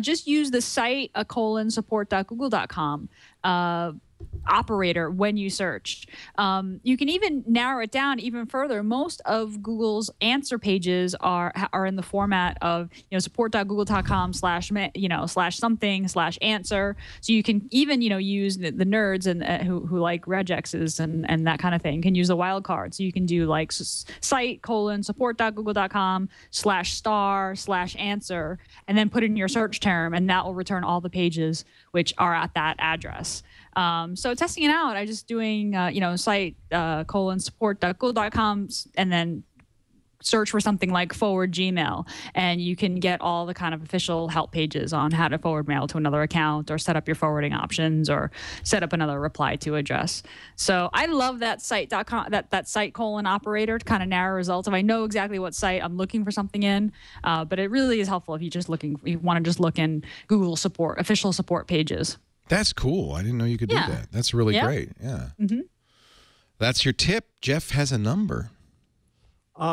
just use the site support.google.com operator when you search. You can even narrow it down even further. Most of Google's answer pages are in the format of support.google.com//something/answer. So you can even use the nerds and who like regexes and that kind of thing can use the wildcard. So you can do like site support.google.com/star/answer and then put in your search term, and that will return all the pages which are at that address. So testing it out, I'm just doing, site support.google.com and then search for something like forward Gmail, and you can get all the kind of official help pages on how to forward mail to another account or set up your forwarding options or set up another reply to address. So I love that site.com, that site operator to kind of narrow results. If I know exactly what site I'm looking for something in, but it really is helpful if you want to just look in Google support, official support pages. That's cool. I didn't know you could do that. That's really great. Yeah. Mm-hmm. That's your tip. Jeff has a number.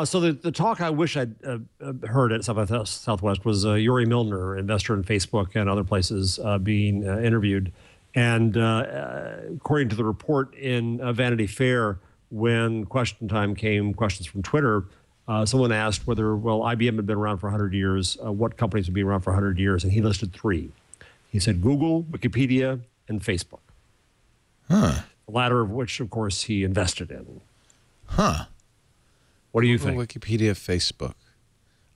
So the talk I wish I'd heard at Southwest was Yuri Milner, investor in Facebook and other places, being interviewed. And according to the report in Vanity Fair, when question time came, questions from Twitter, someone asked whether, IBM had been around for 100 years, what companies would be around for 100 years, and he listed 3. He said Google, Wikipedia, and Facebook. Huh. The latter of which, of course, he invested in. Huh. What do you Google, think? Wikipedia, Facebook.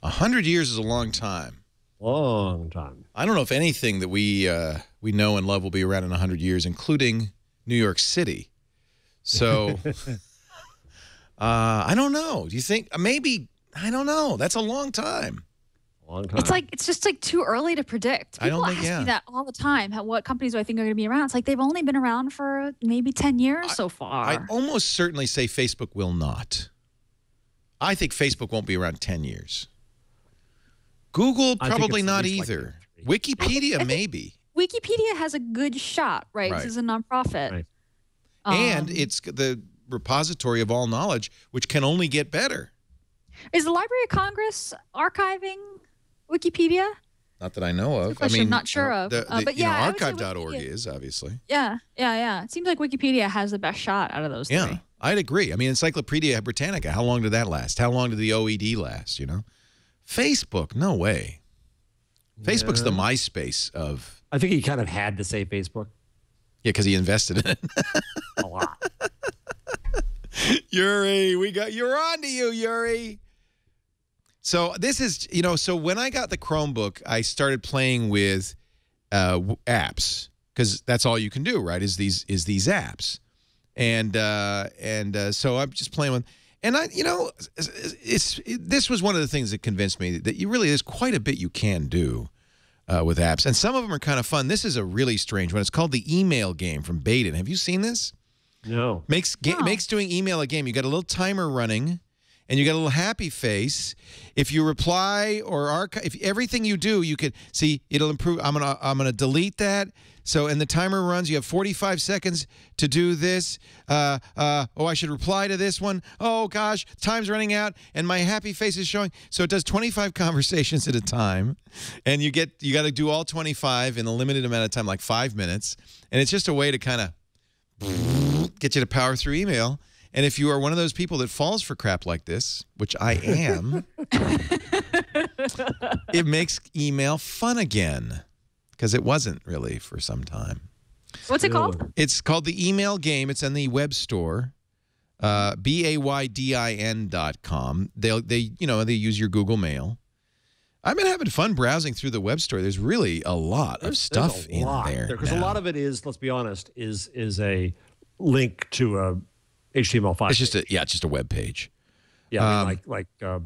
100 years is a long time. Long time. I don't know if anything that we know and love will be around in 100 years, including New York City. So I don't know. Do you think maybe? I don't know. That's a long time. Long time. It's just like too early to predict. I don't People think- ask yeah. me that all the time. What companies do I think are going to be around? It's like they've only been around for maybe 10 years so far. I'd almost certainly say Facebook will not. I think Facebook won't be around 10 years. Google I think probably it's not at least either. like Wikipedia maybe. Wikipedia has a good shot, right? Right. This is a nonprofit. Right. And it's the repository of all knowledge, which can only get better. Is the Library of Congress archiving Wikipedia? Not that I know of. Good question, I'm not sure of. But yeah, I would say archive.org Wikipedia. is, obviously. Yeah. It seems like Wikipedia has the best shot out of those Yeah, three. I'd agree. I mean, Encyclopedia Britannica, how long did that last? How long did the OED last, you know? Facebook, no way. Facebook's the MySpace of... I think he kind of had to say Facebook. Yeah, because he invested in it. A lot. Yuri, you're on to you, Yuri. So this is, so when I got the Chromebook, I started playing with apps because that's all you can do, right? Is these apps, and so I'm just playing with, and this was one of the things that convinced me that there's quite a bit you can do with apps, and some of them are kind of fun. This is a really strange one. It's called the email game from Baden. Have you seen this? No. Makes doing email a game. You got a little timer running, and you got a little happy face. If you reply or archive, if everything you do, you could see it'll improve. I'm gonna delete that. So, and the timer runs. You have 45 seconds to do this. I should reply to this one. Oh gosh, time's running out, and my happy face is showing. So it does 25 conversations at a time, and you got to do all 25 in a limited amount of time, like 5 minutes. And it's just a way to kind of get you to power through email. And if you are one of those people that falls for crap like this, which I am, it makes email fun again, because it wasn't really for some time. What's it called? It's called the Email Game. It's in the web store, baydin.com. They use your Google Mail. I've been having fun browsing through the web store. There's really a lot of stuff in there. Because a lot of it is, let's be honest, is a link to a HTML5. It's just a web page. Yeah, I mean, like the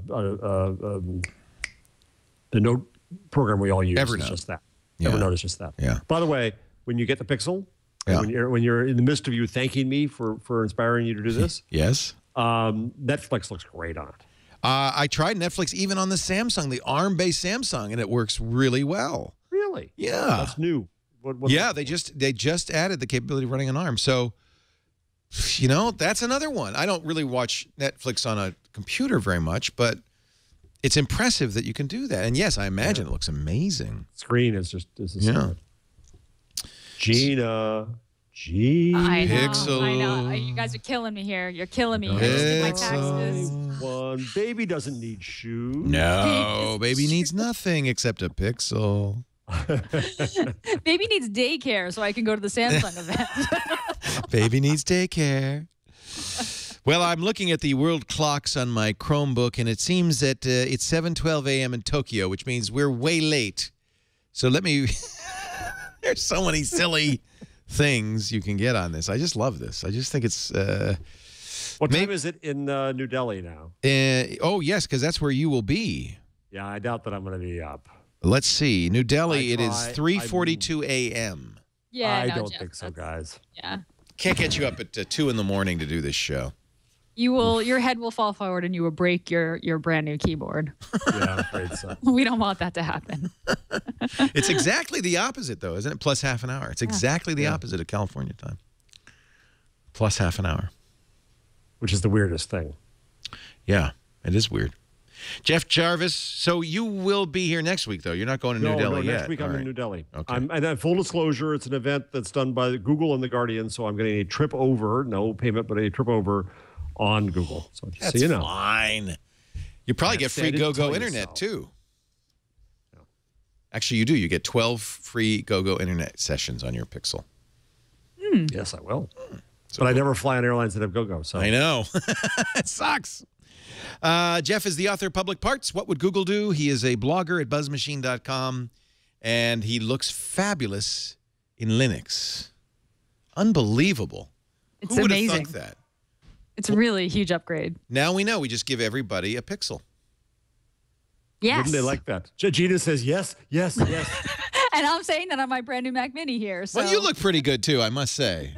note program we all use Evernote. is just that. Yeah. Evernote is just that. Yeah. By the way, when you get the Pixel, Yeah. when you're in the midst of you thanking me for inspiring you to do this, Yes. Netflix looks great on it. I tried Netflix even on the Samsung, the ARM-based Samsung, and it works really well. Really? Yeah. That's new. They just added the capability of running on ARM. So, that's another one. I don't really watch Netflix on a computer very much, but it's impressive that you can do that. And yes, I imagine it looks amazing. Screen is just Yeah. Gina. I know. Pixel. I know. You guys are killing me here. You're killing me. I just did my taxes. One baby doesn't need shoes. No, baby needs nothing except a Pixel. Baby needs daycare so I can go to the Samsung event. Baby needs daycare. Well, I'm looking at the world clocks on my Chromebook, and it seems that it's 7:12 a.m. in Tokyo, which means we're way late. So let me... There's so many silly things you can get on this. I just love this. I just think it's... What time is it in New Delhi now? Oh, yes, because that's where you will be. Yeah, I doubt that I'm going to be up. Let's see. New Delhi, it is I 3:42 a.m. Yeah, I no, don't Jeff, think so, guys. Yeah. Can't get you up at 2 in the morning to do this show. Your head will fall forward and you will break your brand new keyboard. Yeah, I'm afraid so. We don't want that to happen. It's exactly the opposite, though, isn't it? Plus half an hour. It's exactly the opposite of California time. Plus half an hour. Which is the weirdest thing. Yeah, it is weird. Jeff Jarvis, so you will be here next week, though. You're not going to New Delhi yet. Next week All I'm right. in New Delhi. Okay. And full disclosure, it's an event that's done by Google and The Guardian, so I'm getting a trip over, no payment, but a trip over on Google. So just That's so you know. fine. You probably get free I didn't go-go tell you internet, so. too. Actually, you do. You get 12 free go-go internet sessions on your Pixel. Yes, I will. But I never fly on airlines that have go-go. So I know. It sucks. Jeff is the author of Public Parts. What Would Google Do? He is a blogger at buzzmachine.com, and he looks fabulous in Linux. Unbelievable. It's Who would have amazing. thunk that? It's a really huge upgrade. Now we know. We just give everybody a Pixel. Yes. Wouldn't they like that? Gina says yes, yes, yes. And I'm saying that on my brand new Mac Mini here. So Well, you look pretty good, too, I must say.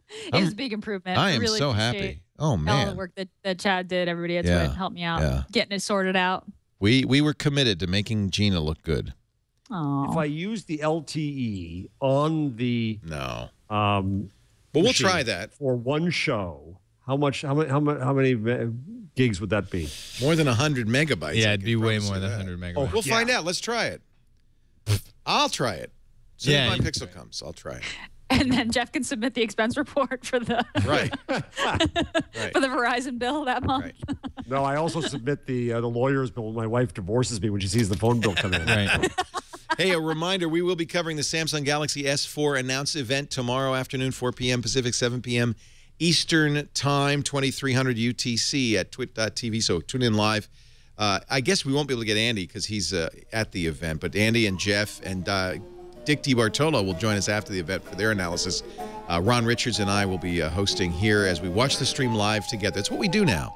it was a big improvement. I am really so appreciate happy. Oh, all man. the work that Chad did. Everybody had Yeah. to help me out, Yeah. getting it sorted out. We were committed to making Gina look good. Oh. If I use the LTE on the No. but we'll try that. for one show, how many gigs would that be? More than 100 megabytes. Yeah, I it'd can be way promise more you than that. 100 megabytes. We'll find out. Let's try it. I'll try it. As soon Yeah, as you my can Pixel comes, I'll try it. And then Jeff can submit the expense report for the Right. for the Verizon bill that month. Right. No, I also submit the lawyer's bill when my wife divorces me when she sees the phone bill come in. Right. Hey, a reminder, we will be covering the Samsung Galaxy S4 announce event tomorrow afternoon, 4 p.m. Pacific, 7 p.m. Eastern Time, 2300 UTC at twit.tv. So tune in live. I guess we won't be able to get Andy because he's at the event, but Andy and Jeff and Dick DiBartolo will join us after the event for their analysis. Ron Richards and I will be hosting here as we watch the stream live together. That's what we do now.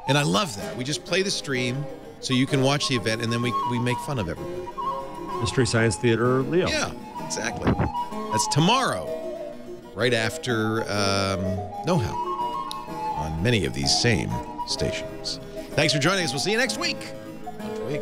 And I love that. We just play the stream so you can watch the event, and then we make fun of everybody. Mystery Science Theater, Leo. Yeah, exactly. That's tomorrow, right after Know How on many of these same stations. Thanks for joining us. We'll see you next week on Twig.